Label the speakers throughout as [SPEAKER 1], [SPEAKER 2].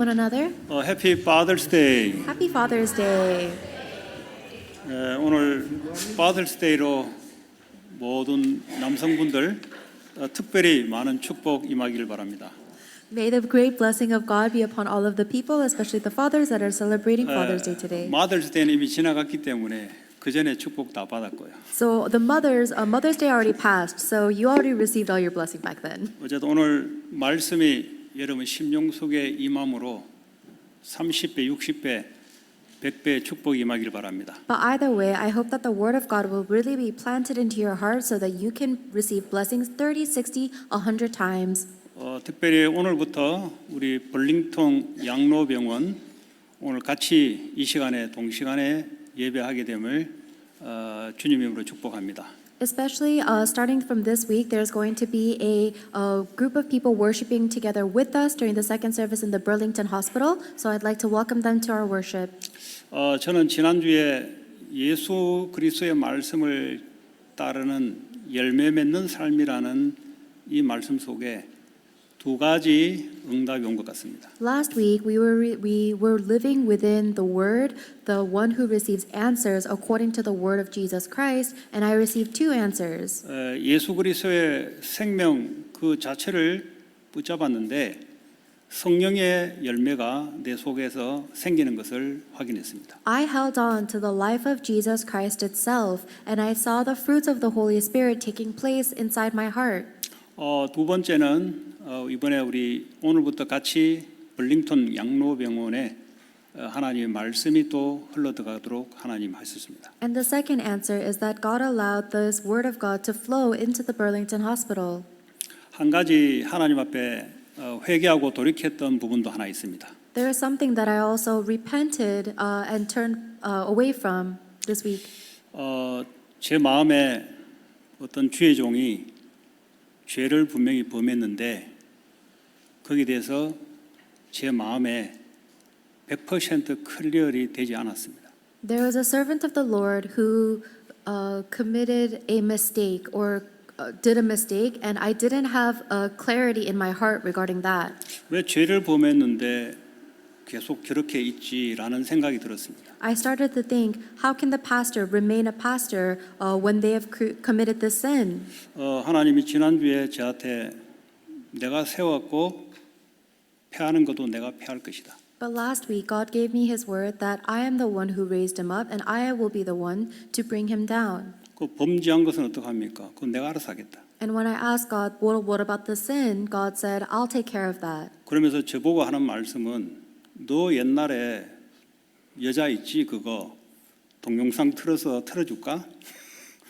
[SPEAKER 1] one another.
[SPEAKER 2] Happy Father's Day.
[SPEAKER 1] Happy Father's Day.
[SPEAKER 2] 오늘 Father's Day로 모든 남성분들 특별히 많은 축복 임하기를 바랍니다.
[SPEAKER 1] May the great blessing of God be upon all of the people, especially the fathers that are celebrating Father's Day today.
[SPEAKER 2] Mother's Day는 이미 지나갔기 때문에 그 전에 축복 다 받았고요.
[SPEAKER 1] So the Mother's Day already passed, so you already received all your blessing back then.
[SPEAKER 2] 어쨌든 오늘 말씀이 여러분 심령 속에 임함으로 30배, 60배, 100배 축복이 임하기를 바랍니다.
[SPEAKER 1] But either way, I hope that the Word of God will really be planted into your heart so that you can receive blessings 30, 60, 100 times.
[SPEAKER 2] 특별히 오늘부터 우리 벌링턴 양로병원 오늘 같이 이 시간에 동시간에 예배하게 됨을 주님 이름으로 축복합니다.
[SPEAKER 1] Especially starting from this week, there's going to be a group of people worshiping together with us during the second service in the Burlington Hospital. So I'd like to welcome them to our worship.
[SPEAKER 2] 저는 지난주에 예수 그리스도의 말씀을 따르는 열매 맺는 삶이라는 이 말씀 속에 두 가지 응답이 온 것 같습니다.
[SPEAKER 1] Last week, we were living within the Word, the one who receives answers according to the Word of Jesus Christ, and I received two answers.
[SPEAKER 2] 예수 그리스도의 생명 그 자체를 붙잡았는데 성령의 열매가 내 속에서 생기는 것을 확인했습니다.
[SPEAKER 1] I held on to the life of Jesus Christ itself, and I saw the fruits of the Holy Spirit taking place inside my heart.
[SPEAKER 2] 두 번째는 이번에 우리 오늘부터 같이 벌링턴 양로병원에 하나님의 말씀이 또 흘러들어가도록 하나님 하셨습니다.
[SPEAKER 1] And the second answer is that God allowed this Word of God to flow into the Burlington Hospital.
[SPEAKER 2] 한 가지 하나님 앞에 회개하고 돌이켰던 부분도 하나 있습니다.
[SPEAKER 1] There is something that I also repented and turned away from this week.
[SPEAKER 2] 제 마음에 어떤 주의 종이 죄를 분명히 범했는데 거기에 대해서 제 마음에 100% 클리어리 되지 않았습니다.
[SPEAKER 1] There was a servant of the Lord who committed a mistake or did a mistake, and I didn't have clarity in my heart regarding that.
[SPEAKER 2] 왜 죄를 범했는데 계속 저렇게 있지라는 생각이 들었습니다.
[SPEAKER 1] I started to think, how can the pastor remain a pastor when they have committed this sin?
[SPEAKER 2] 하나님이 지난주에 저한테 내가 세웠고 패하는 것도 내가 패할 것이다.
[SPEAKER 1] But last week, God gave me His word that I am the one who raised him up, and I will be the one to bring him down.
[SPEAKER 2] 그 범죄한 것은 어떡합니까? 그건 내가 알아서 하겠다.
[SPEAKER 1] And when I asked God, what about the sin? God said, I'll take care of that.
[SPEAKER 2] 그러면서 저보고 하는 말씀은 너 옛날에 여자 있지 그거 동영상 틀어줄까?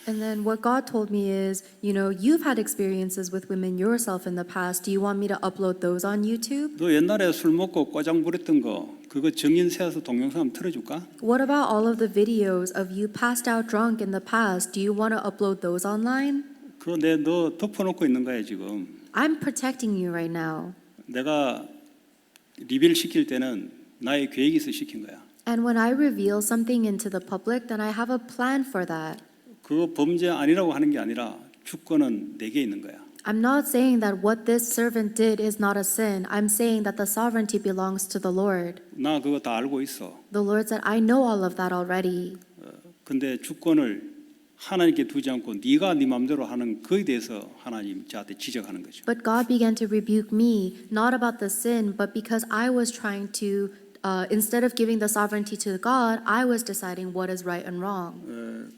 [SPEAKER 1] And then what God told me is, you've had experiences with women yourself in the past. Do you want me to upload those on YouTube?
[SPEAKER 2] 너 옛날에 술 먹고 꼬장 부렸던 거 그거 정인 세워서 동영상 틀어줄까?
[SPEAKER 1] What about all of the videos of you passed out drunk in the past? Do you want to upload those online?
[SPEAKER 2] 그거 너 덮어놓고 있는 거야 지금.
[SPEAKER 1] I'm protecting you right now.
[SPEAKER 2] 내가 리빌 시킬 때는 나의 계획이 있어 시킨 거야.
[SPEAKER 1] And when I reveal something into the public, then I have a plan for that.
[SPEAKER 2] 그거 범죄 아니라고 하는 게 아니라 주권은 내게 있는 거야.
[SPEAKER 1] I'm not saying that what this servant did is not a sin. I'm saying that the sovereignty belongs to the Lord.
[SPEAKER 2] 나 그거 다 알고 있어.
[SPEAKER 1] The Lord said, I know all of that already.
[SPEAKER 2] 근데 주권을 하나님께 두지 않고 네가 네 마음대로 하는 그에 대해서 하나님 저한테 지적하는 거죠.
[SPEAKER 1] But God began to rebuke me, not about the sin, but because I was trying to, instead of giving the sovereignty to God, I was deciding what is right and wrong.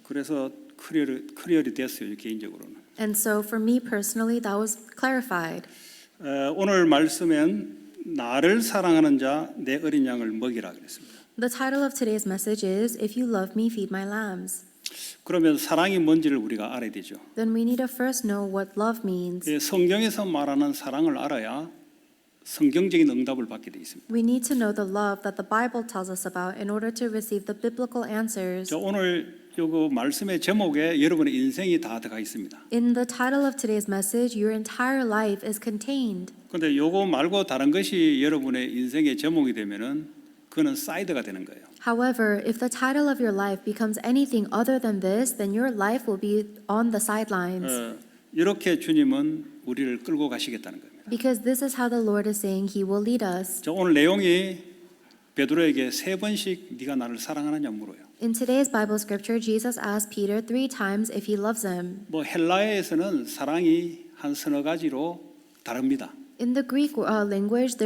[SPEAKER 2] 그래서 클리어리 됐어요 개인적으로는.
[SPEAKER 1] And so for me personally, that was clarified.
[SPEAKER 2] 오늘 말씀엔 나를 사랑하는 자 내 어린 양을 먹이라 그랬습니다.
[SPEAKER 1] The title of today's message is, If you love me, feed my lambs.
[SPEAKER 2] 그러면 사랑이 뭔지를 우리가 알아야 되죠.
[SPEAKER 1] Then we need to first know what love means.
[SPEAKER 2] 성경에서 말하는 사랑을 알아야 성경적인 응답을 받게 돼 있습니다.
[SPEAKER 1] We need to know the love that the Bible tells us about in order to receive the biblical answers.
[SPEAKER 2] 자, 오늘 요거 말씀의 제목에 여러분의 인생이 다 들어가 있습니다.
[SPEAKER 1] In the title of today's message, your entire life is contained.
[SPEAKER 2] 그런데 요거 말고 다른 것이 여러분의 인생의 제목이 되면은 그는 사이드가 되는 거예요.
[SPEAKER 1] However, if the title of your life becomes anything other than this, then your life will be on the sidelines.
[SPEAKER 2] 이렇게 주님은 우리를 끌고 가시겠다는 겁니다.
[SPEAKER 1] Because this is how the Lord is saying He will lead us.
[SPEAKER 2] 저 오늘 내용이 베드로에게 3번씩 네가 나를 사랑하느냐 물어요.
[SPEAKER 1] In today's Bible scripture, Jesus asked Peter 3 times if he loves him.
[SPEAKER 2] 뭐 헬라어에서는 사랑이 한 서너 가지로 다릅니다.
[SPEAKER 1] In the Greek language,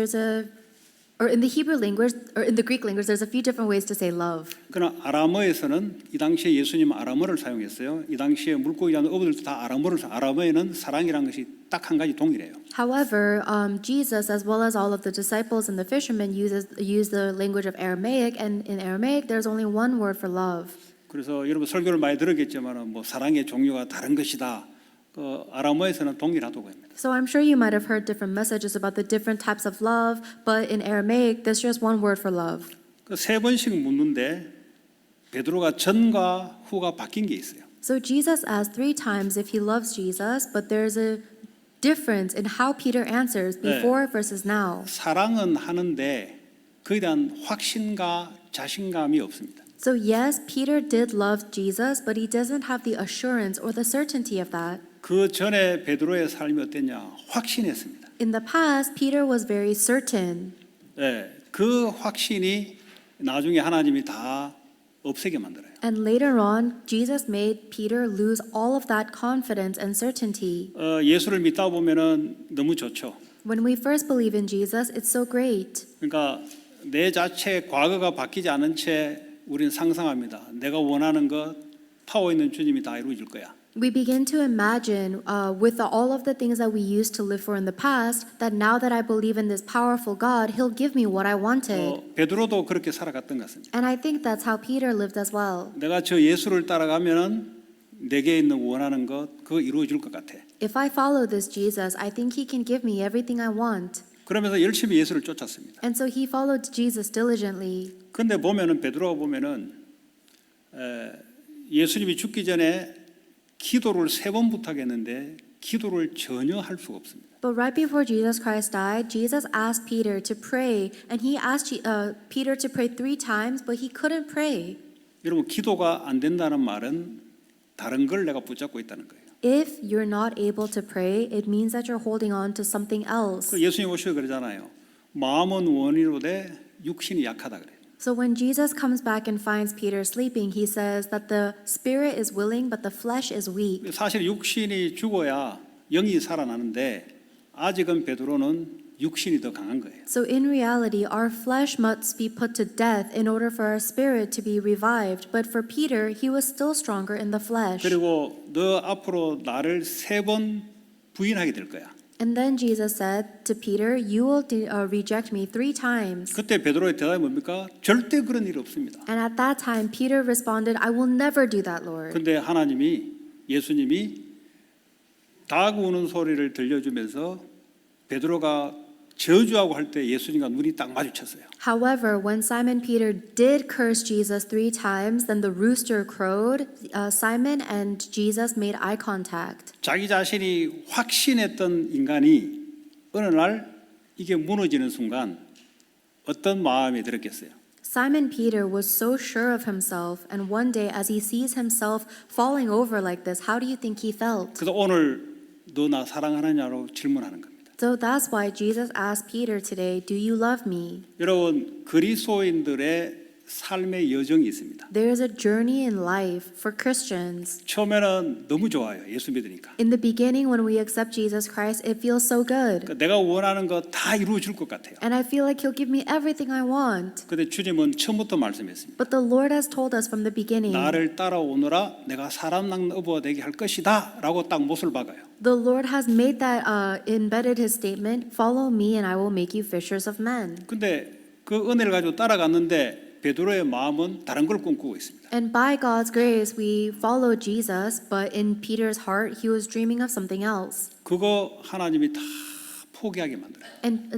[SPEAKER 1] or in the Hebrew language, or in the Greek language, there's a few different ways to say love.
[SPEAKER 2] 그러나 아람어에서는 이 당시에 예수님은 아람어를 사용했어요. 이 당시에 물고기 잡는 어부들도 다 아람어에는 사랑이라는 것이 딱 한 가지 동일해요.
[SPEAKER 1] However, Jesus, as well as all of the disciples and the fishermen, use the language of Aramaic, and in Aramaic, there's only one word for love.
[SPEAKER 2] 그래서 여러분 설교를 많이 들었겠지만 뭐 사랑의 종류가 다른 것이다. 아람어에서는 동일하다고 합니다.
[SPEAKER 1] So I'm sure you might have heard different messages about the different types of love, but in Aramaic, there's just one word for love.
[SPEAKER 2] 세 번씩 묻는데 베드로가 전과 후가 바뀐 게 있어요.
[SPEAKER 1] So Jesus asked 3 times if he loves Jesus, but there's a difference in how Peter answers before versus now.
[SPEAKER 2] 사랑은 하는데 그에 대한 확신과 자신감이 없습니다.
[SPEAKER 1] So yes, Peter did love Jesus, but he doesn't have the assurance or the certainty of that.
[SPEAKER 2] 그 전에 베드로의 삶이 어땠냐? 확신했습니다.
[SPEAKER 1] In the past, Peter was very certain.
[SPEAKER 2] 그 확신이 나중에 하나님이 다 없애게 만들어요.
[SPEAKER 1] And later on, Jesus made Peter lose all of that confidence and certainty.
[SPEAKER 2] 예수를 믿다 보면은 너무 좋죠.
[SPEAKER 1] When we first believe in Jesus, it's so great.
[SPEAKER 2] 그러니까 내 자체 과거가 바뀌지 않은 채 우리는 상상합니다. 내가 원하는 것 파워 있는 주님이 다 이루어질 거야.
[SPEAKER 1] We begin to imagine with all of the things that we used to live for in the past, that now that I believe in this powerful God, He'll give me what I wanted.
[SPEAKER 2] 베드로도 그렇게 살아갔던 것 같습니다.
[SPEAKER 1] And I think that's how Peter lived as well.
[SPEAKER 2] 내가 저 예수를 따라가면은 내게 있는 원하는 것 그거 이루어질 것 같아.
[SPEAKER 1] If I follow this Jesus, I think He can give me everything I want.
[SPEAKER 2] 그러면서 열심히 예수를 쫓았습니다.
[SPEAKER 1] And so he followed Jesus diligently.
[SPEAKER 2] 그런데 보면은 베드로가 보면은 예수님이 죽기 전에 기도를 3번 부탁했는데 기도를 전혀 할 수가 없습니다.
[SPEAKER 1] But right before Jesus Christ died, Jesus asked Peter to pray, and he asked Peter to pray 3 times, but he couldn't pray.
[SPEAKER 2] 여러분 기도가 안 된다는 말은 다른 걸 내가 붙잡고 있다는 거예요.
[SPEAKER 1] If you're not able to pray, it means that you're holding on to something else.
[SPEAKER 2] 그 예수님 오시고 그러잖아요. 마음은 원이로되 육신이 약하다 그래요.
[SPEAKER 1] So when Jesus comes back and finds Peter sleeping, he says that the spirit is willing, but the flesh is weak.
[SPEAKER 2] 사실 육신이 죽어야 영이 살아나는데 아직은 베드로는 육신이 더 강한 거예요.
[SPEAKER 1] So in reality, our flesh must be put to death in order for our spirit to be revived. But for Peter, he was still stronger in the flesh.
[SPEAKER 2] 그리고 너 앞으로 나를 3번 부인하게 될 거야.
[SPEAKER 1] And then Jesus said to Peter, you will reject me 3 times.
[SPEAKER 2] 그때 베드로의 대답이 뭡니까? 절대 그런 일 없습니다.
[SPEAKER 1] And at that time, Peter responded, I will never do that, Lord.
[SPEAKER 2] 근데 예수님이 닭 우는 소리를 들려주면서 베드로가 저주하고 할 때 예수님과 눈이 딱 마주쳤어요.
[SPEAKER 1] However, when Simon Peter did curse Jesus 3 times, then the rooster crowed. Simon and Jesus made eye contact.
[SPEAKER 2] 자기 자신이 확신했던 인간이 어느 날 이게 무너지는 순간 어떤 마음이 들었겠어요?
[SPEAKER 1] Simon Peter was so sure of himself, and one day as he sees himself falling over like this, how do you think he felt?
[SPEAKER 2] 그래서 오늘 너 나 사랑하느냐고 질문하는 겁니다.
[SPEAKER 1] So that's why Jesus asked Peter today, do you love me?
[SPEAKER 2] 여러분 그리스도인들의 삶의 여정이 있습니다.
[SPEAKER 1] There is a journey in life for Christians.
[SPEAKER 2] 처음에는 너무 좋아요. 예수 믿으니까.
[SPEAKER 1] In the beginning, when we accept Jesus Christ, it feels so good.
[SPEAKER 2] 내가 원하는 거 다 이루어질 것 같아요.
[SPEAKER 1] And I feel like He'll give me everything I want.
[SPEAKER 2] 근데 주님은 처음부터 말씀했습니다.
[SPEAKER 1] But the Lord has told us from the beginning.
[SPEAKER 2] 나를 따라오너라 내가 사람 낚는 어부가 되게 할 것이다 라고 딱 못을 박아요.
[SPEAKER 1] The Lord has made that, embedded His statement, follow me and I will make you fishers of men.
[SPEAKER 2] 근데 그 은혜를 가지고 따라갔는데 베드로의 마음은 다른 걸 꿈꾸고 있습니다.
[SPEAKER 1] And by God's grace, we followed Jesus, but in Peter's heart, he was dreaming of something else.
[SPEAKER 2] 그거 하나님이 다 포기하게 만들어요.
[SPEAKER 1] And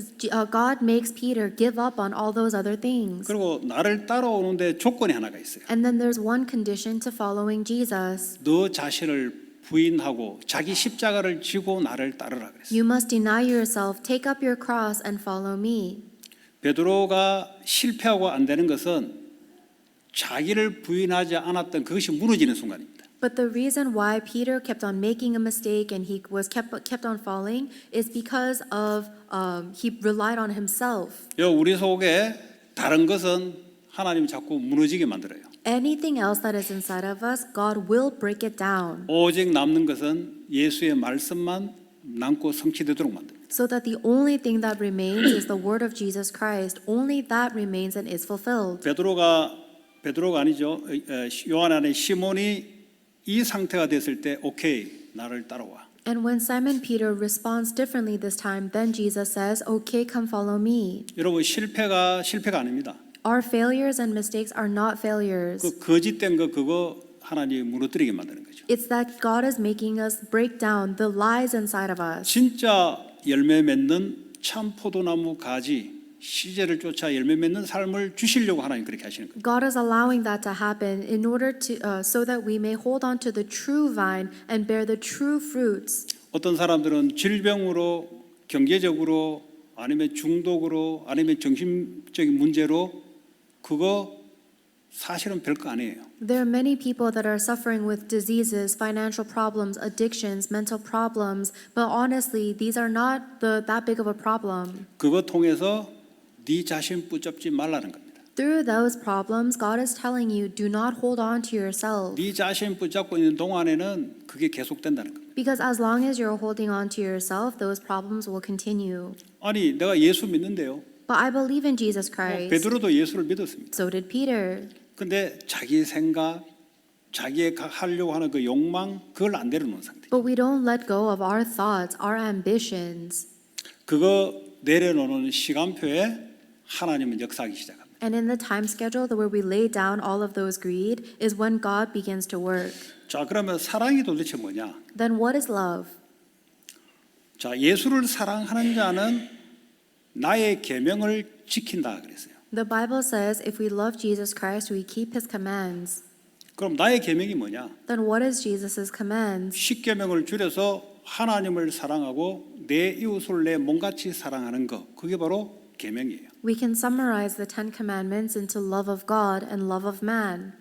[SPEAKER 1] God makes Peter give up on all those other things.
[SPEAKER 2] 그리고 나를 따라오는데 조건이 하나가 있어요.
[SPEAKER 1] And then there's one condition to following Jesus.
[SPEAKER 2] 너 자신을 부인하고 자기 십자가를 지고 나를 따르라 그랬어요.
[SPEAKER 1] You must deny yourself, take up your cross, and follow me.
[SPEAKER 2] 베드로가 실패하고 안 되는 것은 자기를 부인하지 않았던 그것이 무너지는 순간입니다.
[SPEAKER 1] But the reason why Peter kept on making a mistake and he was kept on falling is because of he relied on himself.
[SPEAKER 2] 우리 속에 다른 것은 하나님이 자꾸 무너지게 만들어요.
[SPEAKER 1] Anything else that is inside of us, God will break it down.
[SPEAKER 2] 오직 남는 것은 예수의 말씀만 남고 성취되도록 만듭니다.
[SPEAKER 1] So that the only thing that remains is the word of Jesus Christ. Only that remains and is fulfilled.
[SPEAKER 2] 베드로가 아니죠. 요한 안에 시몬이 이 상태가 됐을 때 오케이 나를 따라와.
[SPEAKER 1] And when Simon Peter responds differently this time, then Jesus says, "Okay, come follow me."
[SPEAKER 2] 여러분 실패가 아닙니다.
[SPEAKER 1] Our failures and mistakes are not failures.
[SPEAKER 2] 그 거짓된 거 그거 하나님이 무너뜨리게 만드는 거죠.
[SPEAKER 1] It's that God is making us break down the lies inside of us.
[SPEAKER 2] 진짜 열매 맺는 참 포도나무 가지 시제를 쫓아 열매 맺는 삶을 주시려고 하나님 그렇게 하시는 거예요.
[SPEAKER 1] God is allowing that to happen in order to so that we may hold on to the true vine and bear the true fruits.
[SPEAKER 2] 어떤 사람들은 질병으로 경제적으로 아니면 중독으로 아니면 정신적인 문제로 그거 사실은 별거 아니에요.
[SPEAKER 1] There are many people that are suffering with diseases, financial problems, addictions, mental problems, but honestly, these are not that big of a problem.
[SPEAKER 2] 그거 통해서 네 자신 붙잡지 말라는 겁니다.
[SPEAKER 1] Through those problems, God is telling you, do not hold on to yourself.
[SPEAKER 2] 네 자신 붙잡고 있는 동안에는 그게 계속된다는 겁니다.
[SPEAKER 1] Because as long as you're holding on to yourself, those problems will continue.
[SPEAKER 2] 아니 내가 예수 믿는데요.
[SPEAKER 1] But I believe in Jesus Christ.
[SPEAKER 2] 베드로도 예수를 믿었습니다.
[SPEAKER 1] So did Peter.
[SPEAKER 2] 근데 자기 생각, 자기가 하려고 하는 그 욕망 그걸 안 내려놓은 상태.
[SPEAKER 1] But we don't let go of our thoughts, our ambitions.
[SPEAKER 2] 그거 내려놓는 시간표에 하나님은 역사하기 시작합니다.
[SPEAKER 1] And in the time schedule where we lay down all of those greed is when God begins to work.
[SPEAKER 2] 자, 그러면 사랑이 도대체 뭐냐?
[SPEAKER 1] Then what is love?
[SPEAKER 2] 자, 예수를 사랑하는 자는 나의 계명을 지킨다 그랬어요.
[SPEAKER 1] The Bible says if we love Jesus Christ, we keep his commands.
[SPEAKER 2] 그럼 나의 계명이 뭐냐?
[SPEAKER 1] Then what is Jesus' commands?
[SPEAKER 2] 10계명을 줄여서 하나님을 사랑하고 내 이웃을 내 몸같이 사랑하는 것. 그게 바로 계명이에요.
[SPEAKER 1] We can summarize the 10 commandments into love of God and love of man.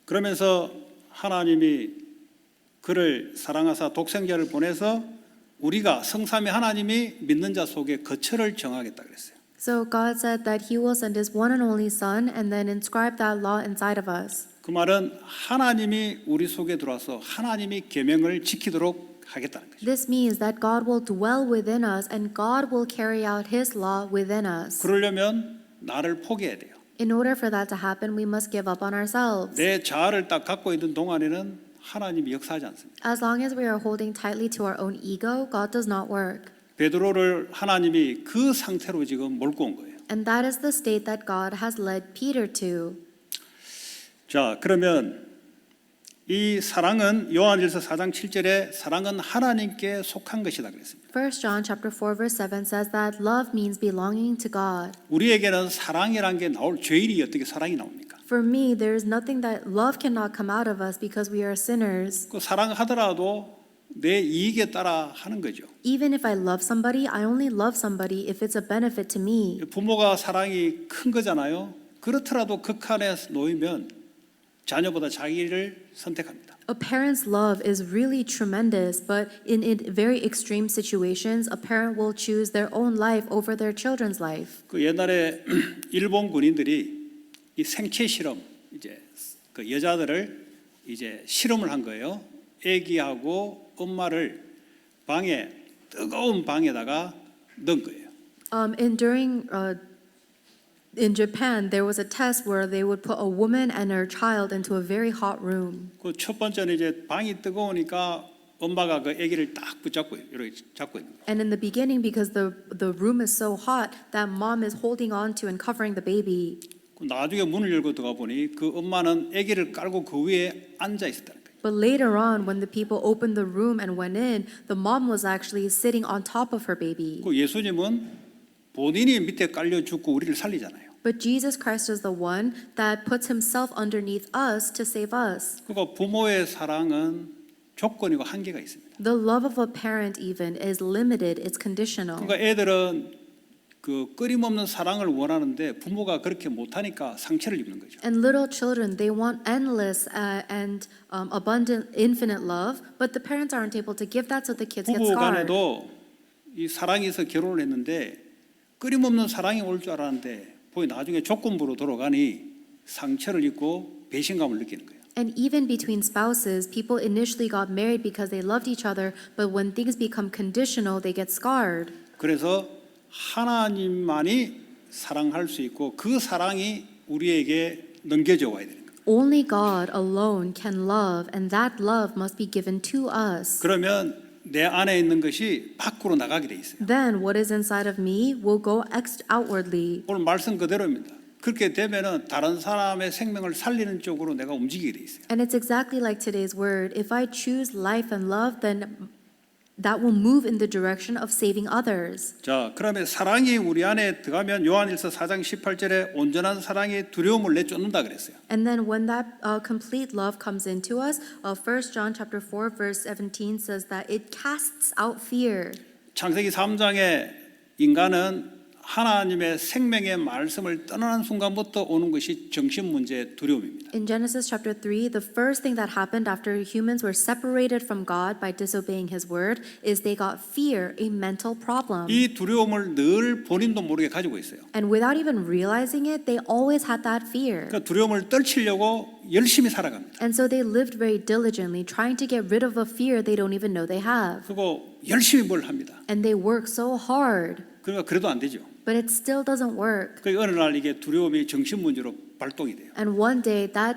[SPEAKER 2] 그러면서 하나님이 그를 사랑하사 독생자를 보내서 우리가 성삼위 하나님이 믿는 자 속에 거처를 정하겠다 그랬어요.
[SPEAKER 1] So God said that he will send his one and only son and then inscribe that law inside of us.
[SPEAKER 2] 그 말은 하나님이 우리 속에 들어와서 하나님이 계명을 지키도록 하겠다는 거죠.
[SPEAKER 1] This means that God will dwell within us and God will carry out his law within us.
[SPEAKER 2] 그러려면 나를 포기해야 돼요.
[SPEAKER 1] In order for that to happen, we must give up on ourselves.
[SPEAKER 2] 내 자아를 딱 갖고 있는 동안에는 하나님이 역사하지 않습니다.
[SPEAKER 1] As long as we are holding tightly to our own ego, God does not work.
[SPEAKER 2] 베드로를 하나님이 그 상태로 지금 몰고 온 거예요.
[SPEAKER 1] And that is the state that God has led Peter to.
[SPEAKER 2] 자, 그러면 이 사랑은 요한일서 4장 7절에 사랑은 하나님께 속한 것이다 그랬습니다.
[SPEAKER 1] 1 John chapter 4 verse 7 says that love means belonging to God.
[SPEAKER 2] 우리에게는 사랑이란 게 나올 죄인이 어떻게 사랑이 나옵니까?
[SPEAKER 1] For me, there is nothing that love cannot come out of us because we are sinners.
[SPEAKER 2] 그 사랑하더라도 내 이익에 따라 하는 거죠.
[SPEAKER 1] Even if I love somebody, I only love somebody if it's a benefit to me.
[SPEAKER 2] 부모가 사랑이 큰 거잖아요. 그렇더라도 극한에 놓이면 자녀보다 자기를 선택합니다.
[SPEAKER 1] A parent's love is really tremendous, but in very extreme situations, a parent will choose their own life over their children's life.
[SPEAKER 2] 그 옛날에 일본 군인들이 이 생체 실험 이제 그 여자들을 이제 실험을 한 거예요. 아기하고 엄마를 방에 뜨거운 방에다가 넣은 거예요.
[SPEAKER 1] In Japan, there was a test where they would put a woman and her child into a very hot room.
[SPEAKER 2] 그 첫 번째는 이제 방이 뜨거우니까 엄마가 그 아기를 딱 붙잡고 이렇게 잡고 있는 거예요.
[SPEAKER 1] And in the beginning, because the room is so hot, that mom is holding on to and covering the baby.
[SPEAKER 2] 나중에 문을 열고 들어가 보니 그 엄마는 아기를 깔고 그 위에 앉아 있었다는 거예요.
[SPEAKER 1] But later on, when the people opened the room and went in, the mom was actually sitting on top of her baby.
[SPEAKER 2] 그 예수님은 본인이 밑에 깔려 죽고 우리를 살리잖아요.
[SPEAKER 1] But Jesus Christ is the one that puts himself underneath us to save us.
[SPEAKER 2] 그러니까 부모의 사랑은 조건이고 한계가 있습니다.
[SPEAKER 1] The love of a parent even is limited, it's conditional.
[SPEAKER 2] 그러니까 애들은 그 끊임없는 사랑을 원하는데 부모가 그렇게 못하니까 상처를 입는 거죠.
[SPEAKER 1] And little children, they want endless and abundant, infinite love, but the parents aren't able to give that, so the kids get
[SPEAKER 2] 부부
[SPEAKER 1] scarred.
[SPEAKER 2] 간에도 이 사랑이 있어 결혼을 했는데 끊임없는 사랑이 올 줄 알았는데 보니 나중에 조건부로 돌아가니 상처를 입고 배신감을 느끼는 거예요.
[SPEAKER 1] And even between spouses, people initially got married because they loved each other, but when things become conditional, they get scarred.
[SPEAKER 2] 그래서 하나님만이 사랑할 수 있고 그 사랑이 우리에게 넘겨져 와야 되는 거예요.
[SPEAKER 1] Only God alone can love, and that love must be given to us.
[SPEAKER 2] 그러면 내 안에 있는 것이 밖으로 나가게 돼 있어요.
[SPEAKER 1] Then what is inside of me will go outwardly.
[SPEAKER 2] 오늘 말씀 그대로입니다. 그렇게 되면은 다른 사람의 생명을 살리는 쪽으로 내가 움직이게 돼 있어요.
[SPEAKER 1] And it's exactly like today's word. If I choose life and love, then that will move in the direction of saving others.
[SPEAKER 2] 자, 그러면 사랑이 우리 안에 들어가면 요한일서 4장 18절에 온전한 사랑의 두려움을 내쫓는다 그랬어요.
[SPEAKER 1] And then when that complete love comes into us, 1 John chapter 4 verse 17 says that it casts out fear.
[SPEAKER 2] 창세기 3장에 인간은 하나님의 생명의 말씀을 떠나는 순간부터 오는 것이 정신 문제의 두려움입니다.
[SPEAKER 1] In Genesis chapter 3, the first thing that happened after humans were separated from God by disobeying his word is they got fear, a mental problem.
[SPEAKER 2] 이 두려움을 늘 본인도 모르게 가지고 있어요.
[SPEAKER 1] And without even realizing it, they always had that fear.
[SPEAKER 2] 그 두려움을 떨치려고 열심히 살아갑니다.
[SPEAKER 1] And so they lived very diligently, trying to get rid of a fear they don't even know they have.
[SPEAKER 2] 그리고 열심히 뭘 합니다.
[SPEAKER 1] And they work so hard,
[SPEAKER 2] 그러니까 그래도 안 되죠.
[SPEAKER 1] but it still doesn't work.
[SPEAKER 2] 그 어느 날 이게 두려움이 정신 문제로 발동이 돼요.
[SPEAKER 1] And one day that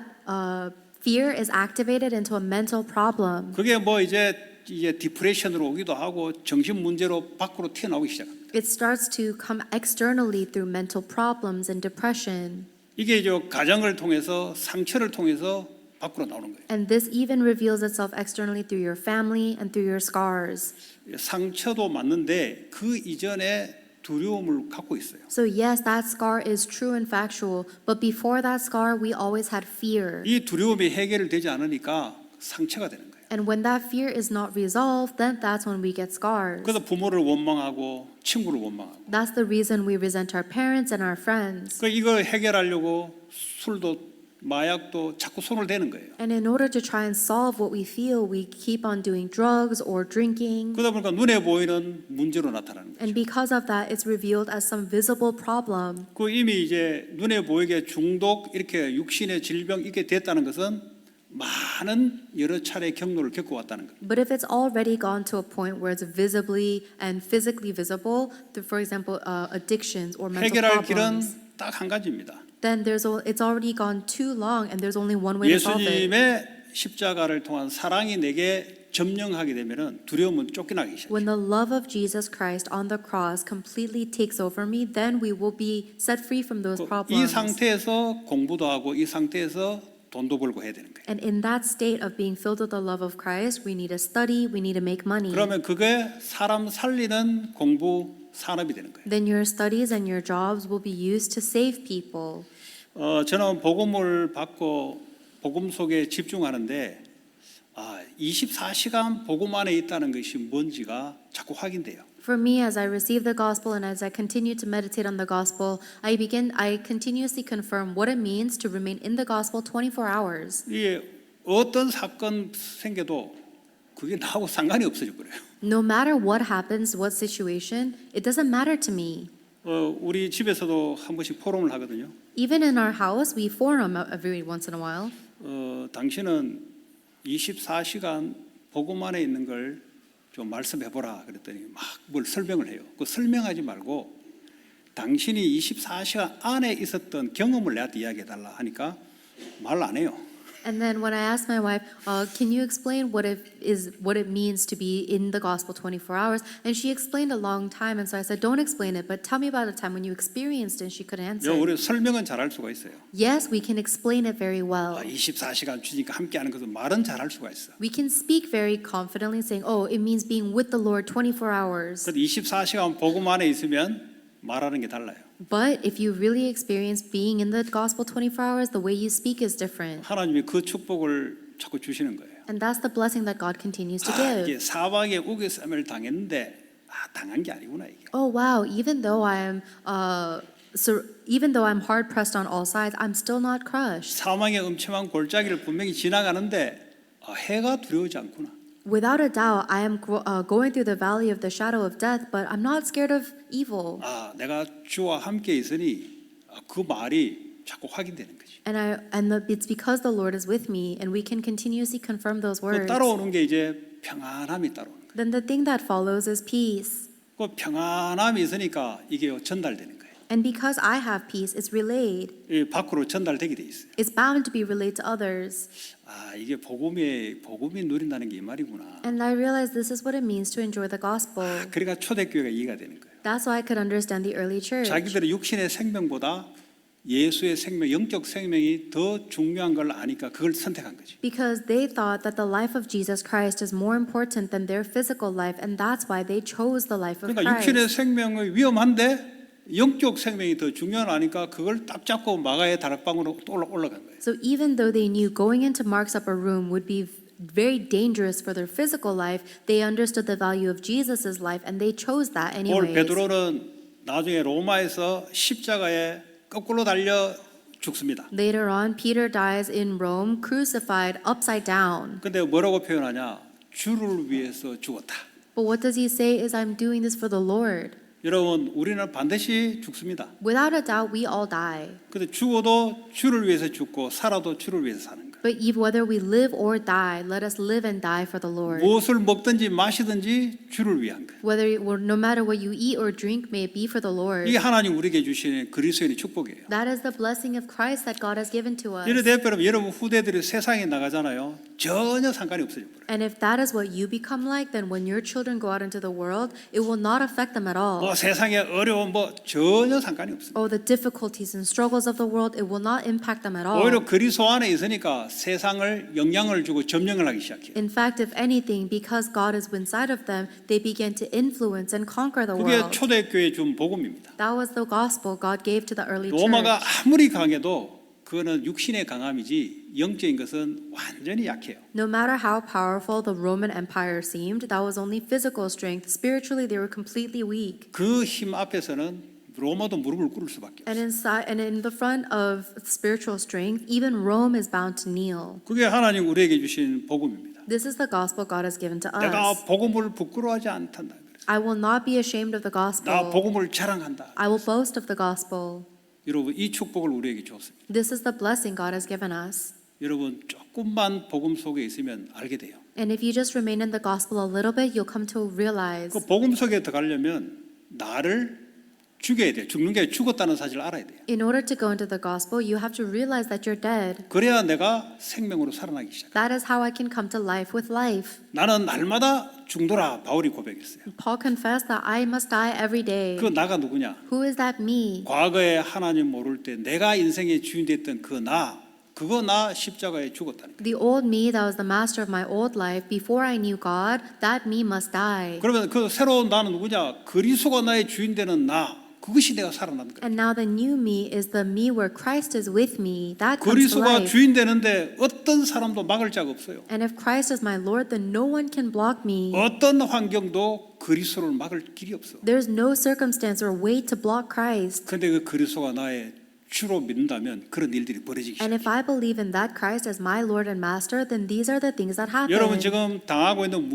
[SPEAKER 1] fear is activated into a mental problem.
[SPEAKER 2] 그게 뭐 이제 디프레션으로 오기도 하고 정신 문제로 밖으로 튀어나오기 시작합니다.
[SPEAKER 1] It starts to come externally through mental problems and depression.
[SPEAKER 2] 이게 이제 가정을 통해서 상처를 통해서 밖으로 나오는 거예요.
[SPEAKER 1] And this even reveals itself externally through your family and through your scars.
[SPEAKER 2] 상처도 맞는데 그 이전에 두려움을 갖고 있어요.
[SPEAKER 1] So yes, that scar is true and factual, but before that scar, we always had fear.
[SPEAKER 2] 이 두려움이 해결되지 않으니까 상처가 되는 거예요.
[SPEAKER 1] And when that fear is not resolved, then that's when we get scars.
[SPEAKER 2] 그래서 부모를 원망하고 친구를 원망하고.
[SPEAKER 1] That's the reason we resent our parents and our friends.
[SPEAKER 2] 그 이걸 해결하려고 술도 마약도 자꾸 손을 대는 거예요.
[SPEAKER 1] And in order to try and solve what we feel, we keep on doing drugs or drinking.
[SPEAKER 2] 그러다 보니까 눈에 보이는 문제로 나타나는 거예요.
[SPEAKER 1] And because of that, it's revealed as some visible problem.
[SPEAKER 2] 그 이미 이제 눈에 보이게 중독 이렇게 육신의 질병 이렇게 됐다는 것은 많은 여러 차례 경로를 겪어왔다는 거예요.
[SPEAKER 1] But if it's already gone to a point where it's visibly and physically visible, through, for example, addictions or mental
[SPEAKER 2] 해결할 길은
[SPEAKER 1] problems,
[SPEAKER 2] 딱 한 가지입니다.
[SPEAKER 1] then it's already gone too long and there's only one way to solve it.
[SPEAKER 2] 예수님의 십자가를 통한 사랑이 내게 점령하게 되면은 두려움은 쫓겨나기 시작해요.
[SPEAKER 1] When the love of Jesus Christ on the cross completely takes over me, then we will be set free from those
[SPEAKER 2] 이
[SPEAKER 1] problems.
[SPEAKER 2] 상태에서 공부도 하고 이 상태에서 돈도 벌고 해야 되는 거예요.
[SPEAKER 1] And in that state of being filled with the love of Christ, we need to study, we need to make money.
[SPEAKER 2] 그러면 그게 사람 살리는 공부 산업이 되는 거예요.
[SPEAKER 1] Then your studies and your jobs will be used to save people.
[SPEAKER 2] 저는 복음을 받고 복음 속에 집중하는데 24시간 복음 안에 있다는 것이 뭔지가 자꾸 확인돼요.
[SPEAKER 1] For me, as I receive the gospel and as I continue to meditate on the gospel, I continuously confirm what it means to remain in the gospel 24 hours.
[SPEAKER 2] 이게 어떤 사건 생겨도 그게 나하고 상관이 없어져 버려요.
[SPEAKER 1] No matter what happens, what situation, it doesn't matter to me.
[SPEAKER 2] 우리 집에서도 한 번씩 포럼을 하거든요.
[SPEAKER 1] Even in our house, we forum every once in a while.
[SPEAKER 2] 당신은 24시간 복음 안에 있는 걸 좀 말씀해 보라 그랬더니 막 뭘 설명을 해요. 그 설명하지 말고 당신이 24시간 안에 있었던 경험을 내한테 이야기해 달라 하니까 말 안 해요.
[SPEAKER 1] And then when I asked my wife, can you explain what it means to be in the gospel 24 hours? And she explained a long time, and so I said, don't explain it, but tell me about a time when you experienced it, and she couldn't answer.
[SPEAKER 2] 우리 설명은 잘할 수가 있어요.
[SPEAKER 1] Yes, we can explain it very well.
[SPEAKER 2] 24시간 주니까 함께하는 것은 말은 잘할 수가 있어.
[SPEAKER 1] We can speak very confidently saying, oh, it means being with the Lord 24 hours.
[SPEAKER 2] 그런데 24시간 복음 안에 있으면 말하는 게 달라요.
[SPEAKER 1] But if you really experience being in the gospel 24 hours, the way you speak is different.
[SPEAKER 2] 하나님이 그 축복을 자꾸 주시는 거예요.
[SPEAKER 1] And that's the blessing that God continues to
[SPEAKER 2] 이게
[SPEAKER 1] give.
[SPEAKER 2] 사방에 우겨쌈을 당했는데 당한 게 아니구나 이게.
[SPEAKER 1] oh wow, even though even though I'm hard pressed on all sides, I'm still not crushed.
[SPEAKER 2] 사망의 음침한 골짜기를 분명히 지나가는데 해가 두려우지 않구나.
[SPEAKER 1] Without a doubt, I am going through the valley of the shadow of death, but I'm not scared of evil.
[SPEAKER 2] 내가 주와 함께 있으니 그 말이 자꾸 확인되는 거지.
[SPEAKER 1] It's because the Lord is with me, and we can continuously confirm those
[SPEAKER 2] 그
[SPEAKER 1] words.
[SPEAKER 2] 따라오는 게 이제 평안함이 따라오는 거예요.
[SPEAKER 1] Then the thing that follows is peace.
[SPEAKER 2] 그 평안함이 있으니까 이게 전달되는 거예요.
[SPEAKER 1] And because I have peace, it's relayed.
[SPEAKER 2] 이 밖으로 전달되게 돼 있어요.
[SPEAKER 1] It's bound to be relayed to 오thers.
[SPEAKER 2] 이게 복음이 누린다는 게 이 말이구나.
[SPEAKER 1] And I realized this is what it means to enjoy the gospel.
[SPEAKER 2] 그러니까 초대교회가 이해가 되는 거예요.
[SPEAKER 1] That's why I could understand the early church.
[SPEAKER 2] 자기들의 육신의 생명보다 예수의 생명, 영적 생명이 더 중요한 걸 아니까 그걸 선택한 거지.
[SPEAKER 1] Because they thought that the life of Jesus Christ is more important than their physical life, and that's why they chose the life of
[SPEAKER 2] 그러니까 육신의
[SPEAKER 1] Christ.
[SPEAKER 2] 생명이 위험한데 영적 생명이 더 중요하니까 그걸 딱 잡고 마가의 다락방으로 올라간 거예요.
[SPEAKER 1] So even though they knew going into Mark's upper room would be very dangerous for their physical life, they understood the value of Jesus' life, and they chose that
[SPEAKER 2] 올
[SPEAKER 1] anyways.
[SPEAKER 2] 베드로는 나중에 로마에서 십자가에 거꾸로 달려 죽습니다.
[SPEAKER 1] Later on, Peter dies in Rome, crucified upside down.
[SPEAKER 2] 근데 뭐라고 표현하냐? 주를 위해서 죽었다.
[SPEAKER 1] But what does he say is, I'm doing this for the Lord.
[SPEAKER 2] 여러분, 우리는 반드시 죽습니다.
[SPEAKER 1] Without a doubt, we all die.
[SPEAKER 2] 근데 죽어도 주를 위해서 죽고 살아도 주를 위해서 사는 거예요.
[SPEAKER 1] But whether we live or die, let us live and die for the Lord.
[SPEAKER 2] 무엇을 먹든지 마시든지 주를 위한 거예요.
[SPEAKER 1] No matter what you eat or drink, may it be for the Lord.
[SPEAKER 2] 이게 하나님 우리에게 주시는 그리스도인의 축복이에요.
[SPEAKER 1] That is the blessing of Christ that God has given to us.
[SPEAKER 2] 예를 들면 여러분 후대들이 세상에 나가잖아요. 전혀 상관이 없어져 버려요.
[SPEAKER 1] And if that is what you become like, then when your children go out into the world, it will not affect them at all.
[SPEAKER 2] 세상의 어려움 전혀 상관이 없어요.
[SPEAKER 1] Oh, the difficulties and struggles of the world, it will not impact them at all.
[SPEAKER 2] 오히려 그리스도 안에 있으니까 세상을 영향을 주고 점령을 하기 시작해요.
[SPEAKER 1] In fact, if anything, because God is inside of them, they begin to influence and conquer the
[SPEAKER 2] 그게
[SPEAKER 1] world.
[SPEAKER 2] 초대교회 준 복음입니다.
[SPEAKER 1] That was the gospel God gave to the early
[SPEAKER 2] 로마가
[SPEAKER 1] church.
[SPEAKER 2] 아무리 강해도 그거는 육신의 강함이지 영적인 것은 완전히 약해요.
[SPEAKER 1] No matter how powerful the Roman Empire seemed, that was only physical strength. Spiritually, they were completely weak.
[SPEAKER 2] 그 힘 앞에서는 로마도 무릎을 꿇을 수밖에
[SPEAKER 1] And
[SPEAKER 2] 없어요.
[SPEAKER 1] in the front of spiritual strength, even Rome is bound to kneel.
[SPEAKER 2] 그게 하나님 우리에게 주신 복음입니다.
[SPEAKER 1] This is the gospel God has given to
[SPEAKER 2] 내가
[SPEAKER 1] us.
[SPEAKER 2] 복음을 부끄러워하지 않단다.
[SPEAKER 1] I will not be ashamed of the
[SPEAKER 2] 나
[SPEAKER 1] gospel.
[SPEAKER 2] 복음을 자랑한다.
[SPEAKER 1] I will boast of the gospel.
[SPEAKER 2] 여러분 이 축복을 우리에게 줬습니다.
[SPEAKER 1] This is the blessing God has given us.
[SPEAKER 2] 여러분 조금만 복음 속에 있으면 알게 돼요.
[SPEAKER 1] And if you just remain in the gospel a little bit, you'll come to realize
[SPEAKER 2] 그 복음 속에 들어가려면 나를 죽여야 돼요. 죽는 게 죽었다는 사실을 알아야 돼요.
[SPEAKER 1] in order to go into the gospel, you have to realize that you're dead.
[SPEAKER 2] 그래야 내가 생명으로 살아나기 시작해요.
[SPEAKER 1] That is how I can come to life with life.
[SPEAKER 2] 나는 날마다 죽노라 바울이 고백했어요.
[SPEAKER 1] Paul confessed that I must die every day.
[SPEAKER 2] 그 나가 누구냐?
[SPEAKER 1] Who is that me?
[SPEAKER 2] 과거에 하나님 모를 때 내가 인생의 주인 됐던 그 그거 나 십자가에 죽었다는 거예요.
[SPEAKER 1] The old me that was the master of my old life before I knew God, that me must die.
[SPEAKER 2] 그러면 그 새로운 나는 누구냐? 그리스도가 나의 주인 되는 그것이 내가 살아나는 거예요.
[SPEAKER 1] And now the new me is the me where Christ is with me. That comes to
[SPEAKER 2] 그리스도가
[SPEAKER 1] life.
[SPEAKER 2] 주인 되는데 어떤 사람도 막을 자가 없어요.
[SPEAKER 1] And if Christ is my Lord, then no one can block me.
[SPEAKER 2] 어떤 환경도 그리스도를 막을 길이 없어.
[SPEAKER 1] There's no circumstance or way to block Christ.
[SPEAKER 2] 근데 그 그리스도가 나의 주로 믿는다면 그런 일들이 벌어지기
[SPEAKER 1] And
[SPEAKER 2] 시작해요.
[SPEAKER 1] if I believe in that Christ as my Lord and Master, then these are the things that happen.
[SPEAKER 2] 여러분 지금 당하고 있는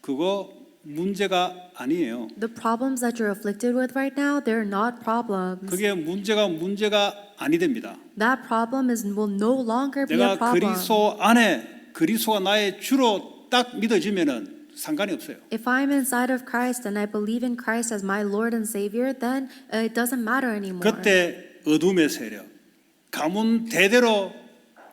[SPEAKER 2] 그거 문제가 아니에요.
[SPEAKER 1] The problems that you're afflicted with right now, they're not problems.
[SPEAKER 2] 그게 문제가 아니 됩니다.
[SPEAKER 1] That problem will no longer be a
[SPEAKER 2] 내가
[SPEAKER 1] problem.
[SPEAKER 2] 그리스도 안에 그리스도가 나의 주로 딱 믿어지면은 상관이 없어요.
[SPEAKER 1] If I'm inside of Christ and I believe in Christ as my Lord and Savior, then it doesn't matter anymore.
[SPEAKER 2] 그때 어둠의 세력, 가문 대대로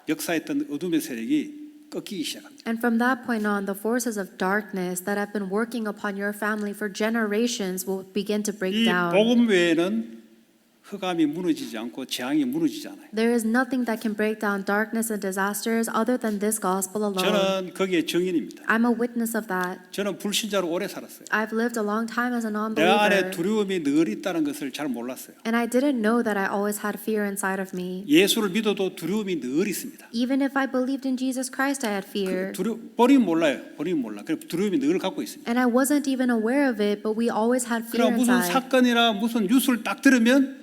[SPEAKER 2] 역사했던 어둠의 세력이 꺾이기 시작합니다.
[SPEAKER 1] And from that point on, the forces of darkness that have been working upon your family for generations will begin to break
[SPEAKER 2] 이
[SPEAKER 1] down.
[SPEAKER 2] 복음 외에는 흑암이 무너지지 않고 재앙이 무너지지 않아요.
[SPEAKER 1] There is nothing that can break down darkness and disasters other than this gospel alone.
[SPEAKER 2] 저는 거기에 증인입니다.
[SPEAKER 1] I'm a witness of that.
[SPEAKER 2] 저는 불신자로 오래 살았어요.
[SPEAKER 1] I've lived a long time as a
[SPEAKER 2] 내가 안에
[SPEAKER 1] non-believer.
[SPEAKER 2] 두려움이 늘 있다는 것을 잘 몰랐어요.
[SPEAKER 1] And I didn't know that I always had fear inside of me.
[SPEAKER 2] 예수를 믿어도 두려움이 늘 있습니다.
[SPEAKER 1] Even if I believed in Jesus Christ, I had fear.
[SPEAKER 2] 본인 몰라요. 본인 몰라. 그래 두려움이 늘 갖고 있습니다.
[SPEAKER 1] And I wasn't even aware of it, but we always had fear
[SPEAKER 2] 그러나 무슨
[SPEAKER 1] inside.
[SPEAKER 2] 사건이나 무슨 뉴스를 딱 들으면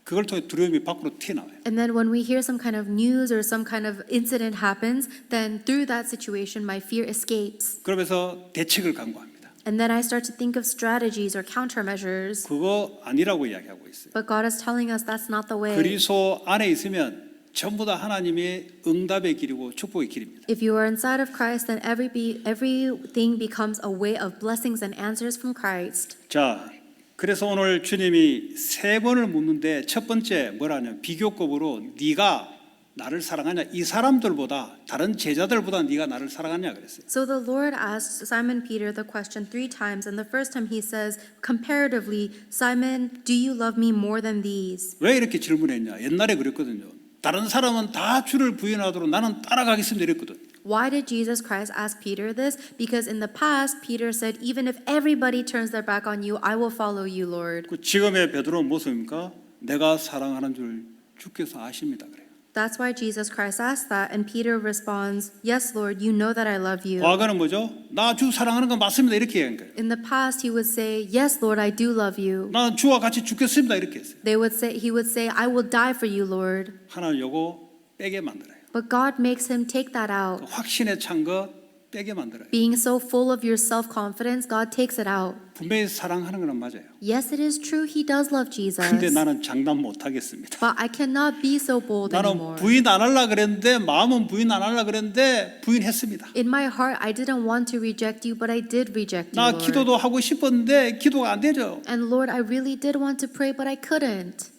[SPEAKER 2] 그걸 통해 두려움이 밖으로 튀어나와요.
[SPEAKER 1] And then when we hear some kind of news or some kind of incident happens, then through that situation, my fear escapes.
[SPEAKER 2] 그러면서 대책을 강구합니다.
[SPEAKER 1] And then I start to think of strategies or countermeasures.
[SPEAKER 2] 그거 아니라고 이야기하고 있어요.
[SPEAKER 1] But God is telling us that's not the way.
[SPEAKER 2] 그리스도 안에 있으면 전부 다 하나님의 응답의 길이고 축복의 길입니다.
[SPEAKER 1] If you are inside of Christ, then everything becomes a way of blessings and answers from Christ.
[SPEAKER 2] 자, 그래서 오늘 주님이 세 번을 묻는데 첫 번째 뭐라냐면 비교급으로 네가 나를 사랑하냐? 이 사람들보다 다른 제자들보다 네가 나를 사랑하냐 그랬어요.
[SPEAKER 1] So the Lord asked Simon Peter the question 3 times, and the first time he says, comparatively, Simon, do you love me more than these?
[SPEAKER 2] 왜 이렇게 질문했냐? 옛날에 그랬거든요. 다른 사람은 다 주를 부인하도록 나는 따라가겠습니다 이랬거든.
[SPEAKER 1] Why did Jesus Christ ask Peter this? Because in the past, Peter said, even if everybody turns their back on you, I will follow you, Lord.
[SPEAKER 2] 그 지금의 베드로는 무엇입니까? 내가 사랑하는 줄 주께서 아십니다 그래요.
[SPEAKER 1] That's why Jesus Christ asked that, and Peter responds, yes, Lord, you know that I love you.
[SPEAKER 2] 과거는 뭐죠? 나 주 사랑하는 건 맞습니다 이렇게 얘기한 거예요.
[SPEAKER 1] In the past, he would say, yes, Lord, I do love you.
[SPEAKER 2] 나 주와 같이 죽겠습니다 이렇게 했어요.
[SPEAKER 1] He would say, I will die for you, Lord.
[SPEAKER 2] 하나는 요거 빼게 만들어요.
[SPEAKER 1] But God makes him take that out.
[SPEAKER 2] 그 확신에 찬 거 빼게 만들어요.
[SPEAKER 1] Being so full of your self-confidence, God takes it out.
[SPEAKER 2] 분명히 사랑하는 건 맞아요.
[SPEAKER 1] Yes, it is true, he does love Jesus.
[SPEAKER 2] 근데 나는 장담 못 하겠습니다.
[SPEAKER 1] But I cannot be so bold
[SPEAKER 2] 나는
[SPEAKER 1] anymore.
[SPEAKER 2] 부인 안 하려 그랬는데 마음은 부인 안 하려 그랬는데 부인했습니다.
[SPEAKER 1] In my heart, I didn't want to reject you, but I did reject you,
[SPEAKER 2] 나
[SPEAKER 1] Lord.
[SPEAKER 2] 기도도 하고 싶었는데 기도가 안 되죠.
[SPEAKER 1] And Lord, I really did want to pray, but I couldn't.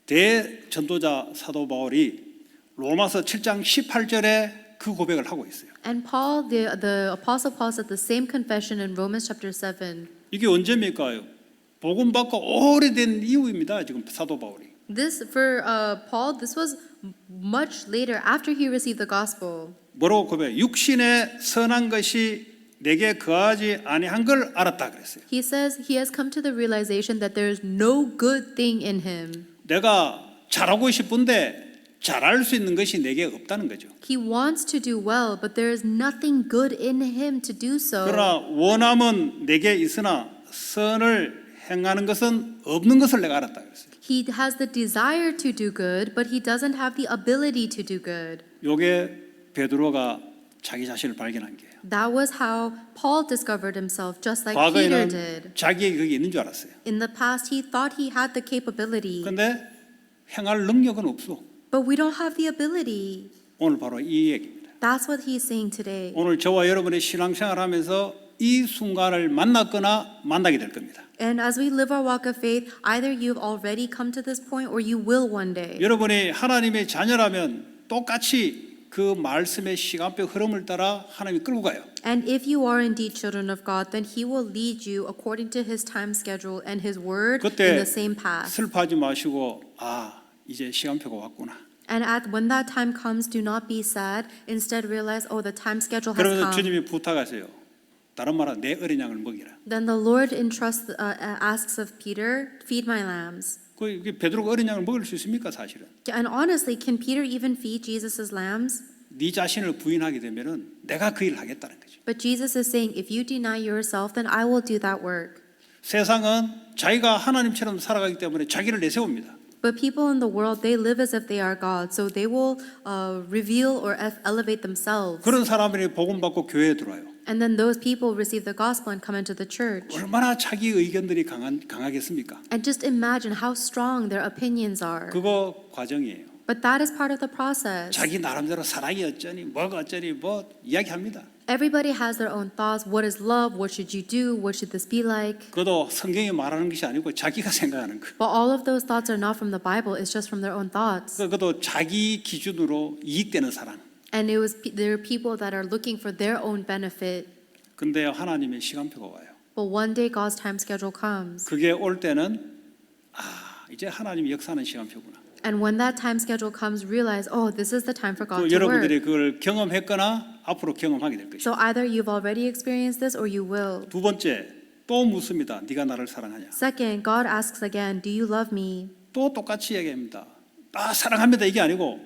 [SPEAKER 2] 대전도자 사도 바울이 로마서 7장 18절에 그 고백을 하고 있어요.
[SPEAKER 1] And Paul, the Apostle Paul said the same confession in Romans chapter 7.
[SPEAKER 2] 이게 언제입니까? 복음 받고 오래된 이후입니다. 지금 사도 바울이.
[SPEAKER 1] This, for Paul, this was much later after he received the gospel.
[SPEAKER 2] 뭐라고 고백해요? 육신의 선한 것이 내게 거하지 아니한 걸 알았다 그랬어요.
[SPEAKER 1] He says he has come to the realization that there is no good thing in him.
[SPEAKER 2] 내가 잘하고 싶은데 잘할 수 있는 것이 내게 없다는 거죠.
[SPEAKER 1] He wants to do well, but there is nothing good in him to do so.
[SPEAKER 2] 그러나 원함은 내게 있으나 선을 행하는 것은 없는 것을 내가 알았다 그랬어요.
[SPEAKER 1] He has the desire to do good, but he doesn't have the ability to do good.
[SPEAKER 2] 요게 베드로가 자기 자신을 발견한 게예요.
[SPEAKER 1] That was how Paul discovered himself, just like Peter did.
[SPEAKER 2] 과거에는 자기에게 그게 있는 줄 알았어요.
[SPEAKER 1] In the past, he thought he had the capability,
[SPEAKER 2] 그런데 행할 능력은 없어.
[SPEAKER 1] but we don't have the ability.
[SPEAKER 2] 오늘 바로 이 얘기입니다.
[SPEAKER 1] That's what he's saying today.
[SPEAKER 2] 오늘 저와 여러분의 신앙생활하면서 이 순간을 만났거나 만나게 될 겁니다.
[SPEAKER 1] And as we live our walk of faith, either you've already come to this point or you will one day.
[SPEAKER 2] 여러분이 하나님의 자녀라면 똑같이 그 말씀의 시간표 흐름을 따라 하나님이 끌고 가요.
[SPEAKER 1] And if you are indeed children of God, then He will lead you according to His time schedule and His word in
[SPEAKER 2] 그때
[SPEAKER 1] the same path.
[SPEAKER 2] 슬퍼하지 마시고 이제 시간표가 왔구나.
[SPEAKER 1] And when that time comes, do not be sad. Instead, realize, oh, the time schedule has
[SPEAKER 2] 그러면서
[SPEAKER 1] come.
[SPEAKER 2] 주님이 부탁하세요. 다른 말은 내 어린 양을 먹이라.
[SPEAKER 1] Then the Lord asks of Peter, feed my lambs.
[SPEAKER 2] 그 베드로가 어린 양을 먹을 수 있습니까 사실은?
[SPEAKER 1] And honestly, can Peter even feed Jesus' lambs?
[SPEAKER 2] 네 자신을 부인하게 되면은 내가 그 일을 하겠다는 거죠.
[SPEAKER 1] But Jesus is saying, if you deny yourself, then I will do that work.
[SPEAKER 2] 세상은 자기가 하나님처럼 살아가기 때문에 자기를 내세웁니다.
[SPEAKER 1] But people in the world, they live as if they are God, so they will reveal or elevate themselves.
[SPEAKER 2] 그런 사람들이 복음 받고 교회에 들어와요.
[SPEAKER 1] And then those people receive the gospel and come into the church.
[SPEAKER 2] 얼마나 자기 의견들이 강하겠습니까?
[SPEAKER 1] And just imagine how strong their opinions are.
[SPEAKER 2] 그거 과정이에요.
[SPEAKER 1] But that is part of the process.
[SPEAKER 2] 자기 나름대로 사랑이 어쩌니 뭐가 어쩌니 뭐 이야기합니다.
[SPEAKER 1] Everybody has their own thoughts. What is love? What should you do? What should this be like?
[SPEAKER 2] 그것도 성경이 말하는 것이 아니고 자기가 생각하는 거.
[SPEAKER 1] But all of those thoughts are not from the Bible. It's just from their own thoughts.
[SPEAKER 2] 그것도 자기 기준으로 이익되는 사람.
[SPEAKER 1] And there are people that are looking for their own benefit.
[SPEAKER 2] 근데 하나님의 시간표가 와요.
[SPEAKER 1] But one day God's time schedule comes.
[SPEAKER 2] 그게 올 때는 이제 하나님이 역사하는 시간표구나.
[SPEAKER 1] And when that time schedule comes, realize, oh, this is the time for God
[SPEAKER 2] 그
[SPEAKER 1] to work.
[SPEAKER 2] 여러분들이 그걸 경험했거나 앞으로 경험하게 될 것이다.
[SPEAKER 1] So either you've already experienced this or you will.
[SPEAKER 2] 두 번째, 또 묻습니다. 네가 나를 사랑하냐?
[SPEAKER 1] Second, God asks again, do you love me?
[SPEAKER 2] 또 똑같이 얘기합니다. 아, 사랑합니다 이게 아니고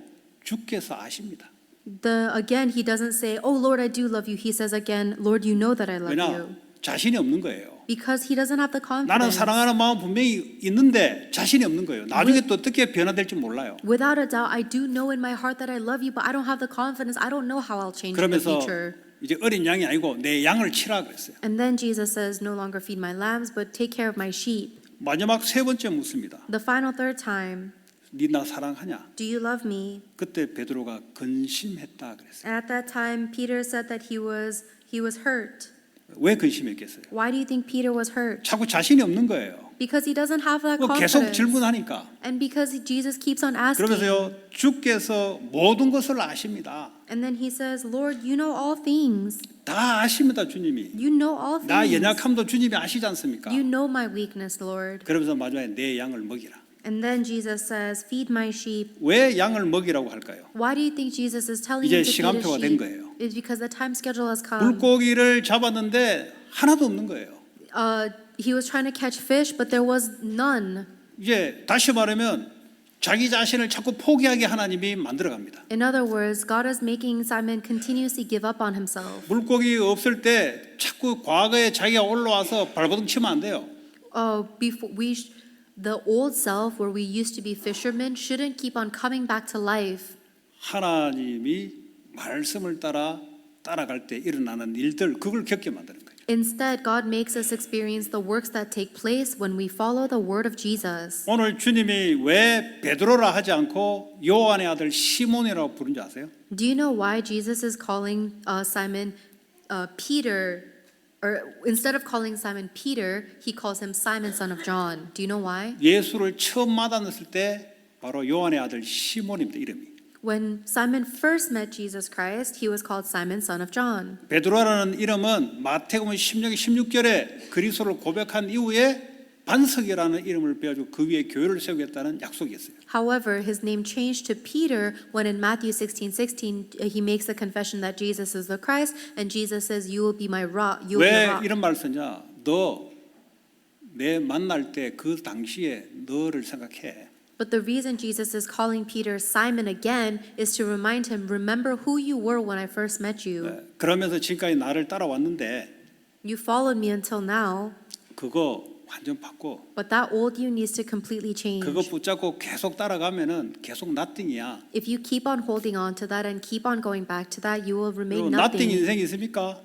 [SPEAKER 2] 주께서 아십니다.
[SPEAKER 1] Again, he doesn't say, oh Lord, I do love you. He says again, Lord, you know that I love
[SPEAKER 2] 왜냐?
[SPEAKER 1] you.
[SPEAKER 2] 자신이 없는 거예요.
[SPEAKER 1] Because he doesn't have the
[SPEAKER 2] 나는
[SPEAKER 1] confidence.
[SPEAKER 2] 사랑하는 마음 분명히 있는데 자신이 없는 거예요. 나중에 또 어떻게 변화될지 몰라요.
[SPEAKER 1] Without a doubt, I do know in my heart that I love you, but I don't have the confidence. I don't know how I'll change in the
[SPEAKER 2] 그러면서
[SPEAKER 1] future.
[SPEAKER 2] 이제 어린 양이 아니고 내 양을 치라 그랬어요.
[SPEAKER 1] And then Jesus says, no longer feed my lambs, but take care of my sheep.
[SPEAKER 2] 마지막 세 번째 묻습니다.
[SPEAKER 1] The final third time,
[SPEAKER 2] 네 나 사랑하냐?
[SPEAKER 1] do you love me?
[SPEAKER 2] 그때 베드로가 근심했다 그랬어요.
[SPEAKER 1] And at that time, Peter said that he was hurt.
[SPEAKER 2] 왜 근심했겠어요?
[SPEAKER 1] Why do you think Peter was hurt?
[SPEAKER 2] 자꾸 자신이 없는 거예요.
[SPEAKER 1] Because he doesn't have that
[SPEAKER 2] 계속
[SPEAKER 1] confidence.
[SPEAKER 2] 질문하니까.
[SPEAKER 1] And because Jesus keeps on asking.
[SPEAKER 2] 그러면서요, 주께서 모든 것을 아십니다.
[SPEAKER 1] And then he says, Lord, you know all things.
[SPEAKER 2] 다 아십니다, 주님이.
[SPEAKER 1] You know all
[SPEAKER 2] 나
[SPEAKER 1] things.
[SPEAKER 2] 연약함도 주님이 아시지 않습니까?
[SPEAKER 1] You know my weakness, Lord.
[SPEAKER 2] 그러면서 마지막에 내 양을 먹이라.
[SPEAKER 1] And then Jesus says, feed my sheep.
[SPEAKER 2] 왜 양을 먹이라고 할까요?
[SPEAKER 1] Why do you think Jesus is telling
[SPEAKER 2] 이제
[SPEAKER 1] him to feed his
[SPEAKER 2] 시간표가 된
[SPEAKER 1] sheep?
[SPEAKER 2] 거예요.
[SPEAKER 1] It's because the time schedule has come.
[SPEAKER 2] 물고기를 잡았는데 하나도 없는 거예요.
[SPEAKER 1] He was trying to catch fish, but there was none.
[SPEAKER 2] 이제 다시 말하면 자기 자신을 자꾸 포기하게 하나님이 만들어갑니다.
[SPEAKER 1] In other words, God is making Simon continuously give up on himself.
[SPEAKER 2] 물고기 없을 때 자꾸 과거에 자기가 올라와서 발버둥 치면 안 돼요.
[SPEAKER 1] The old self, where we used to be fishermen, shouldn't keep on coming back to life.
[SPEAKER 2] 하나님이 말씀을 따라갈 때 일어나는 일들 그걸 겪게 만드는 거예요.
[SPEAKER 1] Instead, God makes us experience the works that take place when we follow the word of Jesus.
[SPEAKER 2] 오늘 주님이 왜 베드로라 하지 않고 요한의 아들 시몬이라고 부른지 아세요?
[SPEAKER 1] Do you know why Jesus is calling Simon Peter, or instead of calling Simon Peter, he calls him Simon, son of John? Do you know why?
[SPEAKER 2] 예수를 처음 만났을 때 바로 요한의 아들 시몬입니다. 이름이.
[SPEAKER 1] When Simon first met Jesus Christ, he was called Simon, son of John.
[SPEAKER 2] 베드로라는 이름은 마태복음 16장 16절에 그리스도를 고백한 이후에 반석이라는 이름을 빼가지고 그 위에 교회를 세우겠다는 약속이 있어요.
[SPEAKER 1] However, his name changed to Peter when in Matthew 16:16 he makes the confession that Jesus is the Christ, and Jesus says, "You will be my rock." You will be
[SPEAKER 2] 왜
[SPEAKER 1] a rock.
[SPEAKER 2] 이런 말을 쓰냐? 너 내 만날 때 그 당시에 너를 생각해.
[SPEAKER 1] But the reason Jesus is calling Peter Simon again is to remind him, remember who you were when I first met you.
[SPEAKER 2] 그러면서 지금까지 나를 따라왔는데
[SPEAKER 1] You followed me until now,
[SPEAKER 2] 그거 완전 바꿔.
[SPEAKER 1] but that old you needs to completely change.
[SPEAKER 2] 그거 붙잡고 계속 따라가면은 계속 nothing이야.
[SPEAKER 1] If you keep on holding on to that and keep on going back to that, you will remain
[SPEAKER 2] nothing
[SPEAKER 1] nothing.
[SPEAKER 2] 인생이 있습니까?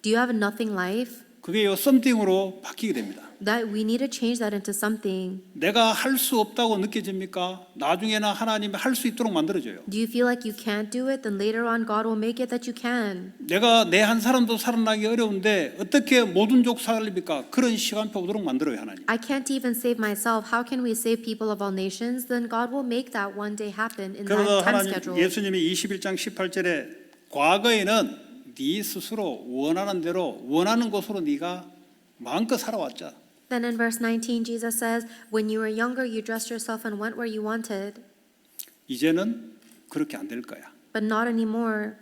[SPEAKER 1] Do you have a nothing life?
[SPEAKER 2] 그게 요 something으로 바뀌게 됩니다.
[SPEAKER 1] That we need to change that into something.
[SPEAKER 2] 내가 할 수 없다고 느껴집니까? 나중에는 하나님이 할 수 있도록 만들어줘요.
[SPEAKER 1] Do you feel like you can't do it? Then later on God will make it that you can.
[SPEAKER 2] 내가 내 한 사람도 살아나기 어려운데 어떻게 모든 족 살립니까? 그런 시간표 오도록 만들어요 하나님.
[SPEAKER 1] I can't even save myself. How can we save people of all nations? Then God will make that one day happen in
[SPEAKER 2] 그래서
[SPEAKER 1] that time
[SPEAKER 2] 하나님
[SPEAKER 1] schedule.
[SPEAKER 2] 예수님이 21장 18절에 과거에는 네 스스로 원하는 대로 원하는 곳으로 네가 마음껏 살아왔자.
[SPEAKER 1] Then in verse 19 Jesus says, when you were younger you dressed yourself and went where you wanted,
[SPEAKER 2] 이제는 그렇게 안 될 거야.
[SPEAKER 1] but not anymore.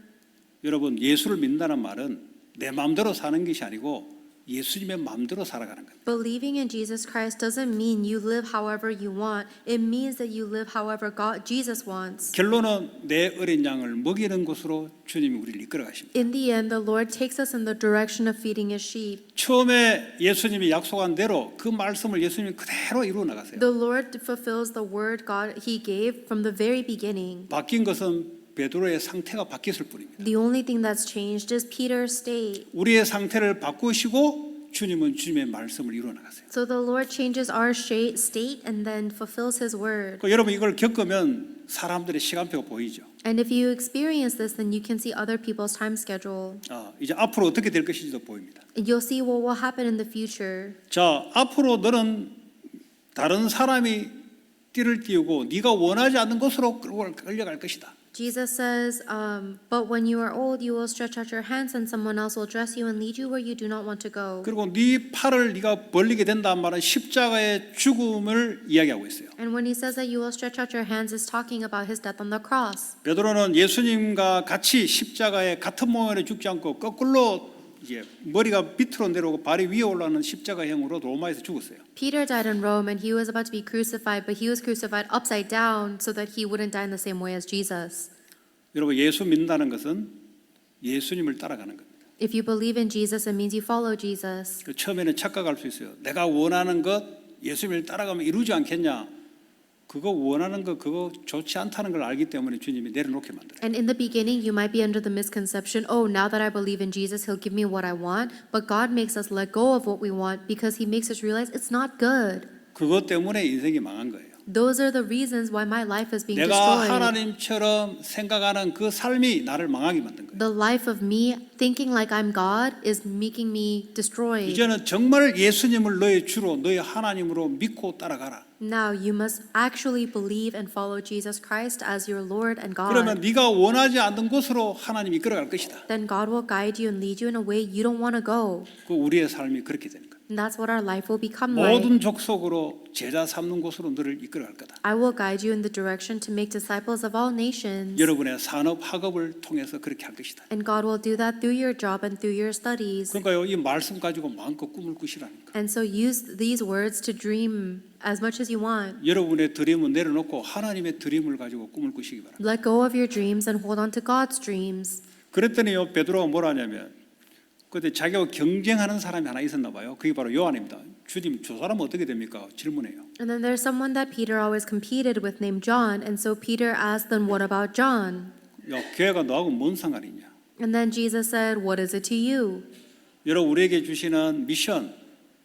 [SPEAKER 2] 여러분 예수를 믿는다는 말은 내 마음대로 사는 것이 아니고 예수님의 마음대로 살아가는 거예요.
[SPEAKER 1] Believing in Jesus Christ doesn't mean you live however you want. It means that you live however Jesus wants.
[SPEAKER 2] 결론은 내 어린 양을 먹이는 곳으로 주님이 우리를 이끌어 가십니다.
[SPEAKER 1] In the end, the Lord takes us in the direction of feeding His sheep.
[SPEAKER 2] 처음에 예수님이 약속한 대로 그 말씀을 예수님이 그대로 이루어 나가세요.
[SPEAKER 1] The Lord fulfills the word God He gave from the very beginning.
[SPEAKER 2] 바뀐 것은 베드로의 상태가 바뀌었을 뿐입니다.
[SPEAKER 1] The only thing that's changed is Peter's state.
[SPEAKER 2] 우리의 상태를 바꾸시고 주님은 주님의 말씀을 이루어 나가세요.
[SPEAKER 1] So the Lord changes our state and then fulfills His word.
[SPEAKER 2] 여러분 이걸 겪으면 사람들의 시간표가 보이죠.
[SPEAKER 1] And if you experience this, then you can see other people's time schedule.
[SPEAKER 2] 이제 앞으로 어떻게 될 것인지도 보입니다.
[SPEAKER 1] And you'll see what will happen in the future.
[SPEAKER 2] 자, 앞으로 너는 다른 사람이 띠를 띄우고 네가 원하지 않는 곳으로 끌려갈 것이다.
[SPEAKER 1] Jesus says, but when you are old, you will stretch out your hands and someone else will dress you and lead you where you do not want to go.
[SPEAKER 2] 그리고 네 팔을 네가 벌리게 된다는 말은 십자가의 죽음을 이야기하고 있어요.
[SPEAKER 1] And when he says that you will stretch out your hands, is talking about his death on the cross.
[SPEAKER 2] 베드로는 예수님과 같이 십자가에 같은 모양으로 죽지 않고 거꾸로 이제 머리가 밑으로 내려오고 발이 위에 올라가는 십자가형으로 로마에서 죽었어요.
[SPEAKER 1] Peter died in Rome and he was about to be crucified, but he was crucified upside down so that he wouldn't die in the same way as Jesus.
[SPEAKER 2] 여러분 예수 믿는다는 것은 예수님을 따라가는 겁니다.
[SPEAKER 1] If you believe in Jesus, it means you follow Jesus.
[SPEAKER 2] 처음에는 착각할 수 있어요. 내가 원하는 것 예수님을 따라가면 이루지 않겠냐? 그거 원하는 거 그거 좋지 않다는 걸 알기 때문에 주님이 내려놓게 만들어요.
[SPEAKER 1] And in the beginning, you might be under the misconception, oh, now that I believe in Jesus, he'll give me what I want. But God makes us let go of what we want because he makes us realize it's not good.
[SPEAKER 2] 그것 때문에 인생이 망한 거예요.
[SPEAKER 1] Those are the reasons why my life is being
[SPEAKER 2] 내가
[SPEAKER 1] destroyed.
[SPEAKER 2] 하나님처럼 생각하는 그 삶이 나를 망하게 만든 거예요.
[SPEAKER 1] The life of me thinking like I'm God is making me destroyed.
[SPEAKER 2] 이제는 정말 예수님을 너의 주로 너의 하나님으로 믿고 따라가라.
[SPEAKER 1] Now you must actually believe and follow Jesus Christ as your Lord and
[SPEAKER 2] 그러면
[SPEAKER 1] God.
[SPEAKER 2] 네가 원하지 않는 곳으로 하나님이 이끌어갈 것이다.
[SPEAKER 1] Then God will guide you and lead you in a way you don't want to go.
[SPEAKER 2] 그 우리의 삶이 그렇게 되는 거예요.
[SPEAKER 1] And that's what our life will become like.
[SPEAKER 2] 모든 족속으로 제자 삼는 곳으로 너를 이끌어갈 거다.
[SPEAKER 1] I will guide you in the direction to make disciples of all nations.
[SPEAKER 2] 여러분의 산업 학업을 통해서 그렇게 할 것이다.
[SPEAKER 1] And God will do that through your job and through your studies.
[SPEAKER 2] 그러니까요, 이 말씀 가지고 마음껏 꿈을 꾸시라니까.
[SPEAKER 1] And so use these words to dream as much as you want.
[SPEAKER 2] 여러분의 드림은 내려놓고 하나님의 드림을 가지고 꿈을 꾸시기 바랍니다.
[SPEAKER 1] Let go of your dreams and hold on to God's dreams.
[SPEAKER 2] 그랬더니요, 베드로가 뭐라 하냐면 그때 자기하고 경쟁하는 사람이 하나 있었나 봐요. 그게 바로 요한입니다. 주님, 저 사람은 어떻게 됩니까? 질문해요.
[SPEAKER 1] And then there's someone that Peter always competed with named John. And so Peter asked them, what about John?
[SPEAKER 2] 야, 걔가 너하고 뭔 상관이냐?
[SPEAKER 1] And then Jesus said, what is it to you?
[SPEAKER 2] 여러분 우리에게 주시는 미션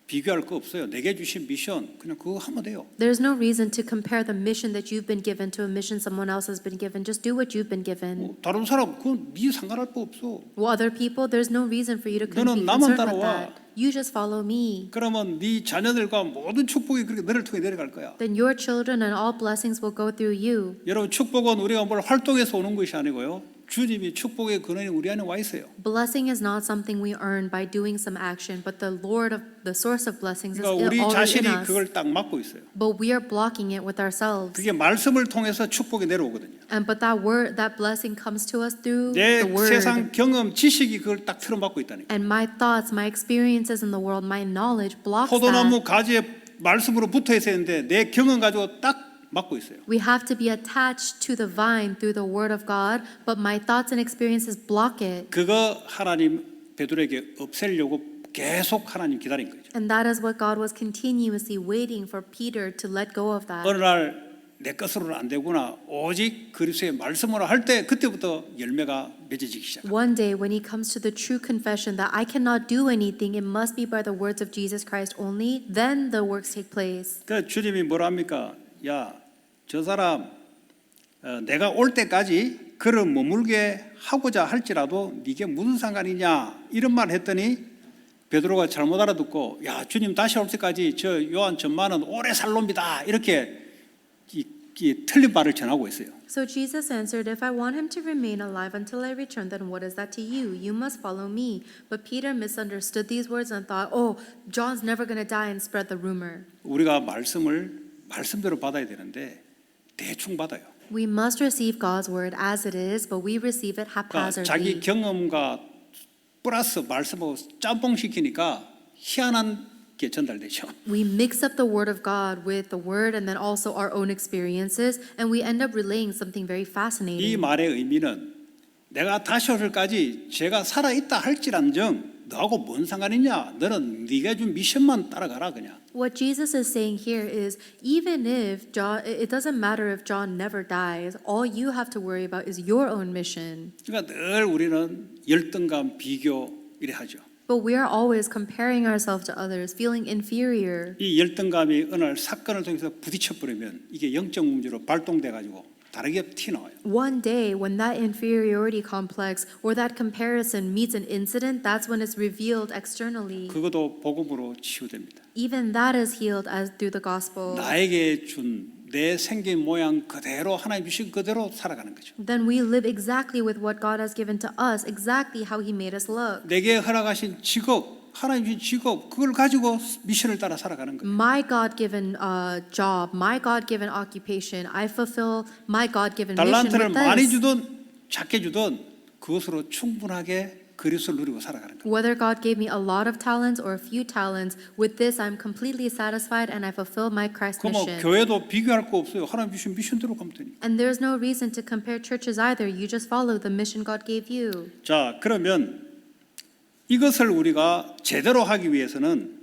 [SPEAKER 2] 비교할 거 없어요. 내게 주신 미션 그냥 그거 하면 돼요.
[SPEAKER 1] There's no reason to compare the mission that you've been given to a mission someone else has been given. Just do what you've been given.
[SPEAKER 2] 다른 사람 그건 네 상관할 거 없어.
[SPEAKER 1] Well, other people, there's no reason for you to be
[SPEAKER 2] 너는 나만
[SPEAKER 1] concerned with
[SPEAKER 2] 따라와.
[SPEAKER 1] that. You just follow me.
[SPEAKER 2] 그러면 네 자녀들과 모든 축복이 그렇게 너를 통해 내려갈 거야.
[SPEAKER 1] Then your children and all blessings will go through you.
[SPEAKER 2] 여러분 축복은 우리가 뭘 활동해서 오는 것이 아니고요. 주님이 축복의 근원이 우리 안에 와 있어요.
[SPEAKER 1] Blessing is not something we earn by doing some action, but the Lord of the source of blessings is
[SPEAKER 2] 그러니까 우리
[SPEAKER 1] already
[SPEAKER 2] 자신이
[SPEAKER 1] in us.
[SPEAKER 2] 그걸 딱 막고 있어요.
[SPEAKER 1] But we are blocking it with ourselves.
[SPEAKER 2] 그게 말씀을 통해서 축복이 내려오거든요.
[SPEAKER 1] And but that word, that blessing comes to us through
[SPEAKER 2] 내
[SPEAKER 1] the word.
[SPEAKER 2] 세상 경험, 지식이 그걸 딱 틀어막고 있다니까.
[SPEAKER 1] And my thoughts, my experiences in the world, my knowledge blocks
[SPEAKER 2] 포도나무
[SPEAKER 1] that.
[SPEAKER 2] 가지에 말씀으로 붙어 있어야 되는데 내 경험 가지고 딱 막고 있어요.
[SPEAKER 1] We have to be attached to the vine through the word of God, but my thoughts and experiences block it.
[SPEAKER 2] 그거 하나님 베드로에게 없애려고 계속 하나님 기다린 거죠.
[SPEAKER 1] And that is what God was continuously waiting for Peter to let go of that.
[SPEAKER 2] 어느 날 내 것으로는 안 되구나. 오직 그리스도의 말씀으로 할 때 그때부터 열매가 맺어지기 시작.
[SPEAKER 1] One day when he comes to the true confession that I cannot do anything, it must be by the words of Jesus Christ only, then the works take place.
[SPEAKER 2] 그 주님이 뭐라 합니까? 야, 저 사람 내가 올 때까지 그를 머물게 하고자 할지라도 네게 무슨 상관이냐 이런 말 했더니 베드로가 잘못 알아듣고 야 주님 다시 올 때까지 저 요한 전마는 오래 살 놈이다 이렇게 이 틀린 말을 전하고 있어요.
[SPEAKER 1] So Jesus answered, if I want him to remain alive until I return, then what is that to you? You must follow me. But Peter misunderstood these words and thought, oh, John's never going to die, and spread the rumor.
[SPEAKER 2] 우리가 말씀을 말씀대로 받아야 되는데 대충 받아요.
[SPEAKER 1] We must receive God's word as it is, but we receive it
[SPEAKER 2] 그러니까 자기
[SPEAKER 1] haphazardly.
[SPEAKER 2] 경험과 플러스 말씀하고 짬뽕 시키니까 희한한 게 전달되죠.
[SPEAKER 1] We mix up the word of God with the word and then also our own experiences, and we end up relaying something very
[SPEAKER 2] 이
[SPEAKER 1] fascinating.
[SPEAKER 2] 말의 의미는 내가 다시 오실까지 제가 살아있다 할지란정 너하고 뭔 상관이냐? 너는 네가 준 미션만 따라가라 그냥.
[SPEAKER 1] What Jesus is saying here is, even if John, it doesn't matter if John never dies, all you have to worry about is your own mission.
[SPEAKER 2] 그러니까 늘 우리는 열등감, 비교 이래 하죠.
[SPEAKER 1] But we are always comparing ourselves to others, feeling inferior.
[SPEAKER 2] 이 열등감이 어느 날 사건을 통해서 부딪혀 버리면 이게 영적 문제로 발동돼 가지고 다르게 튀어나와요.
[SPEAKER 1] One day, when that inferiority complex or that comparison meets an incident, that's when it's revealed externally.
[SPEAKER 2] 그것도 복음으로 치유됩니다.
[SPEAKER 1] Even that is healed as through the gospel.
[SPEAKER 2] 나에게 준 내 생긴 모양 그대로 하나님 주신 그대로 살아가는 거죠.
[SPEAKER 1] Then we live exactly with what God has given to us, exactly how He made us look.
[SPEAKER 2] 내게 허락하신 직업, 하나님 주신 직업 그걸 가지고 미션을 따라 살아가는 거예요.
[SPEAKER 1] My God-given job, my God-given occupation, I fulfill my God-given mission
[SPEAKER 2] 달란트를
[SPEAKER 1] with
[SPEAKER 2] 많이
[SPEAKER 1] this.
[SPEAKER 2] 주든 작게 주든 그것으로 충분하게 그리스도를 누리고 살아가는 거예요.
[SPEAKER 1] Whether God gave me a lot of talents or a few talents, with this I'm completely satisfied and I fulfill my Christ
[SPEAKER 2] 그럼
[SPEAKER 1] mission.
[SPEAKER 2] 교회도 비교할 거 없어요. 하나님 주신 미션대로 가면 되니까.
[SPEAKER 1] And there's no reason to compare churches either. You just follow the mission God gave you.
[SPEAKER 2] 자, 그러면 이것을 우리가 제대로 하기 위해서는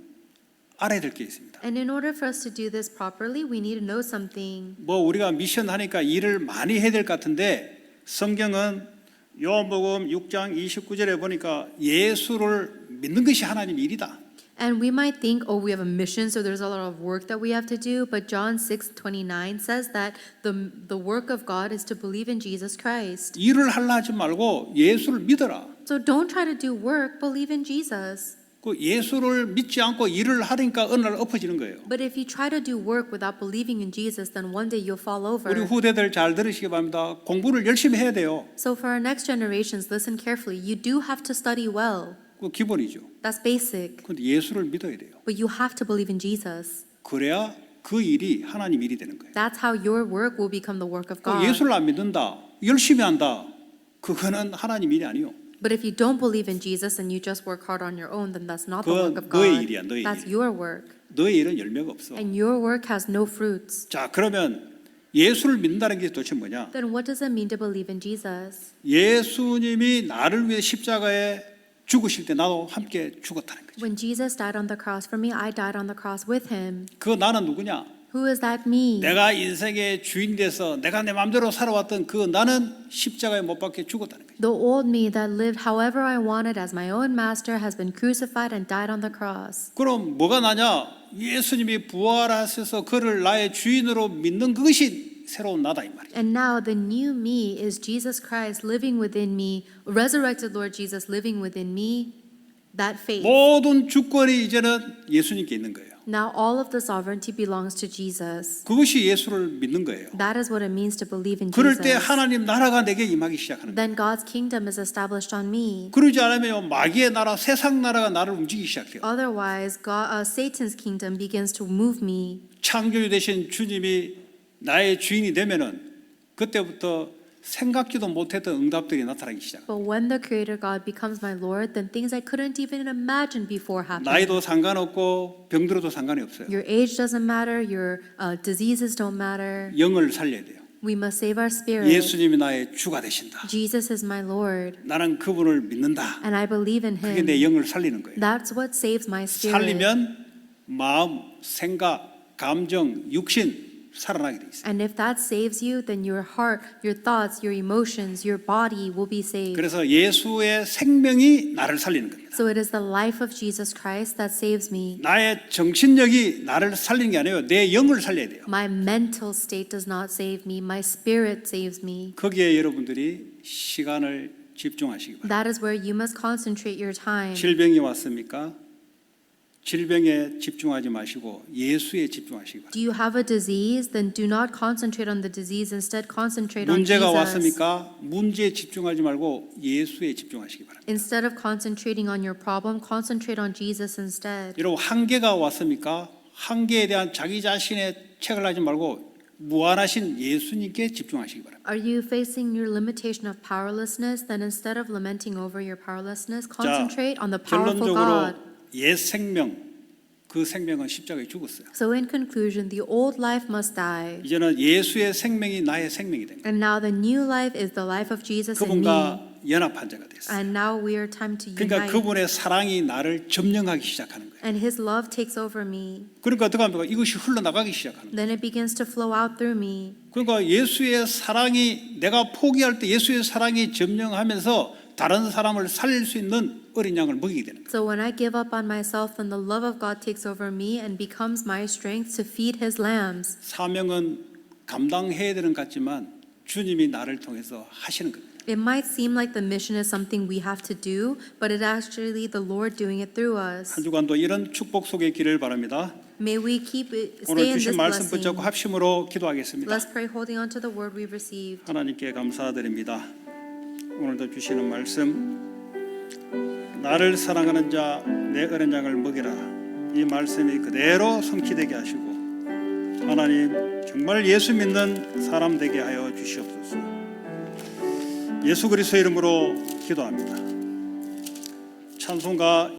[SPEAKER 2] 알아야 될 게 있습니다.
[SPEAKER 1] And in order for us to do this properly, we need to know something.
[SPEAKER 2] 뭐 우리가 미션 하니까 일을 많이 해야 될 것 같은데 성경은 요한복음 6장 29절에 보니까 예수를 믿는 것이 하나님 일이다.
[SPEAKER 1] And we might think, oh, we have a mission, so there's a lot of work that we have to do. But John 6:29 says that the work of God is to believe in Jesus Christ.
[SPEAKER 2] 일을 하려 하지 말고 예수를 믿어라.
[SPEAKER 1] So don't try to do work, believe in Jesus.
[SPEAKER 2] 그 예수를 믿지 않고 일을 하니까 어느 날 엎어지는 거예요.
[SPEAKER 1] But if you try to do work without believing in Jesus, then one day you'll fall
[SPEAKER 2] 우리
[SPEAKER 1] over.
[SPEAKER 2] 후대들 잘 들으시기 바랍니다. 공부를 열심히 해야 돼요.
[SPEAKER 1] So for our next generations, listen carefully. You do have to study well.
[SPEAKER 2] 그 기본이죠.
[SPEAKER 1] That's basic.
[SPEAKER 2] 그런데 예수를 믿어야 돼요.
[SPEAKER 1] But you have to believe in Jesus.
[SPEAKER 2] 그래야 그 일이 하나님 일이 되는 거예요.
[SPEAKER 1] That's how your work will become the work of
[SPEAKER 2] 그
[SPEAKER 1] God.
[SPEAKER 2] 예수를 안 믿는다, 열심히 한다, 그거는 하나님 일이 아니요.
[SPEAKER 1] But if you don't believe in Jesus and you just work hard on your own, then that's not the
[SPEAKER 2] 그건
[SPEAKER 1] work of
[SPEAKER 2] 너의
[SPEAKER 1] God.
[SPEAKER 2] 일이야, 너의
[SPEAKER 1] That's
[SPEAKER 2] 일.
[SPEAKER 1] your work.
[SPEAKER 2] 너의 일은 열매가 없어.
[SPEAKER 1] And your work has no fruits.
[SPEAKER 2] 자, 그러면 예수를 믿는다는 게 도대체 뭐냐?
[SPEAKER 1] Then what does it mean to believe in Jesus?
[SPEAKER 2] 예수님이 나를 위해 십자가에 죽으실 때 나도 함께 죽었다는 거죠.
[SPEAKER 1] When Jesus died on the cross for me, I died on the cross with him.
[SPEAKER 2] 그 나는 누구냐?
[SPEAKER 1] Who is that me?
[SPEAKER 2] 내가 인생의 주인 돼서 내가 내 마음대로 살아왔던 그 나는 십자가에 못 박혀 죽었다는 거죠.
[SPEAKER 1] The old me that lived however I wanted as my own master has been crucified and died on the cross.
[SPEAKER 2] 그럼 뭐가 나냐? 예수님이 부활하셔서 그를 나의 주인으로 믿는 그것이 새로운 나다 이 말이에요.
[SPEAKER 1] And now the new me is Jesus Christ living within me, resurrected Lord Jesus living within me, that faith.
[SPEAKER 2] 모든 주권이 이제는 예수님께 있는 거예요.
[SPEAKER 1] Now all of the sovereignty belongs to Jesus.
[SPEAKER 2] 그것이 예수를 믿는 거예요.
[SPEAKER 1] That is what it means to believe in
[SPEAKER 2] 그럴 때
[SPEAKER 1] Jesus.
[SPEAKER 2] 하나님 나라가 내게 임하기 시작하는 거예요.
[SPEAKER 1] Then God's kingdom is established on me.
[SPEAKER 2] 그러지 않으면 마귀의 나라, 세상 나라가 나를 움직이기 시작해요.
[SPEAKER 1] Otherwise, Satan's kingdom begins to move me.
[SPEAKER 2] 창조주 되신 주님이 나의 주인이 되면은 그때부터 생각지도 못했던 응답들이 나타나기 시작.
[SPEAKER 1] But when the Creator God becomes my Lord, then things I couldn't even imagine before happen.
[SPEAKER 2] 나이도 상관없고 병들어도 상관이 없어요.
[SPEAKER 1] Your age doesn't matter, your diseases don't matter.
[SPEAKER 2] 영을 살려야 돼요.
[SPEAKER 1] We must save our spirit.
[SPEAKER 2] 예수님이 나의 주가 되신다.
[SPEAKER 1] Jesus is my Lord,
[SPEAKER 2] 나는 그분을 믿는다.
[SPEAKER 1] and I believe in
[SPEAKER 2] 그게
[SPEAKER 1] Him.
[SPEAKER 2] 내 영을 살리는 거예요.
[SPEAKER 1] That's what saves my spirit.
[SPEAKER 2] 살리면 마음, 생각, 감정, 육신 살아나게 돼 있어요.
[SPEAKER 1] And if that saves you, then your heart, your thoughts, your emotions, your body will be saved.
[SPEAKER 2] 그래서 예수의 생명이 나를 살리는 겁니다.
[SPEAKER 1] So it is the life of Jesus Christ that saves me.
[SPEAKER 2] 나의 정신력이 나를 살리는 게 아니에요. 내 영을 살려야 돼요.
[SPEAKER 1] My mental state does not save me. My spirit saves me.
[SPEAKER 2] 거기에 여러분들이 시간을 집중하시기 바랍니다.
[SPEAKER 1] That is where you must concentrate your time.
[SPEAKER 2] 질병이 왔습니까? 질병에 집중하지 마시고 예수에 집중하시기 바랍니다.
[SPEAKER 1] Do you have a disease? Then do not concentrate on the disease. Instead, concentrate on
[SPEAKER 2] 문제가
[SPEAKER 1] Jesus.
[SPEAKER 2] 왔습니까? 문제에 집중하지 말고 예수에 집중하시기 바랍니다.
[SPEAKER 1] Instead of concentrating on your problem, concentrate on Jesus instead.
[SPEAKER 2] 여러분 한계가 왔습니까? 한계에 대한 자기 자신의 책을 하지 말고 무한하신 예수님께 집중하시기 바랍니다.
[SPEAKER 1] Are you facing your limitation of powerlessness? Then instead of lamenting over your powerlessness, concentrate on the powerful
[SPEAKER 2] 결론적으로
[SPEAKER 1] God.
[SPEAKER 2] 옛 생명, 그 생명은 십자가에 죽었어요.
[SPEAKER 1] So in conclusion, the old life must die.
[SPEAKER 2] 이제는 예수의 생명이 나의 생명이 된 거예요.
[SPEAKER 1] And now the new life is the life of Jesus in me.
[SPEAKER 2] 그분과 연합한 자가 됐어요.
[SPEAKER 1] And now we are time to
[SPEAKER 2] 그러니까
[SPEAKER 1] unite.
[SPEAKER 2] 그분의 사랑이 나를 점령하기 시작하는 거예요.
[SPEAKER 1] And His love takes over me.
[SPEAKER 2] 그러니까 어떻게 합니까? 이것이 흘러나가기 시작하는 거예요.
[SPEAKER 1] Then it begins to flow out through me.
[SPEAKER 2] 그러니까 예수의 사랑이 내가 포기할 때 예수의 사랑이 점령하면서 다른 사람을 살릴 수 있는 어린 양을 먹이게 되는 거예요.
[SPEAKER 1] So when I give up on myself, then the love of God takes over me and becomes my strength to feed His lambs.
[SPEAKER 2] 사명은 감당해야 되는 것 같지만 주님이 나를 통해서 하시는 겁니다.
[SPEAKER 1] It might seem like the mission is something we have to do, but it's actually the Lord doing it through us.
[SPEAKER 2] 한 주간도 이런 축복 속에 기를 바랍니다.
[SPEAKER 1] May we keep
[SPEAKER 2] 오늘
[SPEAKER 1] stay in
[SPEAKER 2] 주신
[SPEAKER 1] this
[SPEAKER 2] 말씀
[SPEAKER 1] blessing.
[SPEAKER 2] 붙잡고 합심으로 기도하겠습니다.
[SPEAKER 1] Let's pray holding on to the word we've received.
[SPEAKER 2] 하나님께 감사드립니다. 오늘도 주시는 말씀, 나를 사랑하는 자 내 어린 양을 먹이라, 이 말씀이 그대로 성취되게 하시고 하나님 정말 예수 믿는 사람 되게 하여 주시옵소서. 예수 그리스도의 이름으로 기도합니다. 찬송가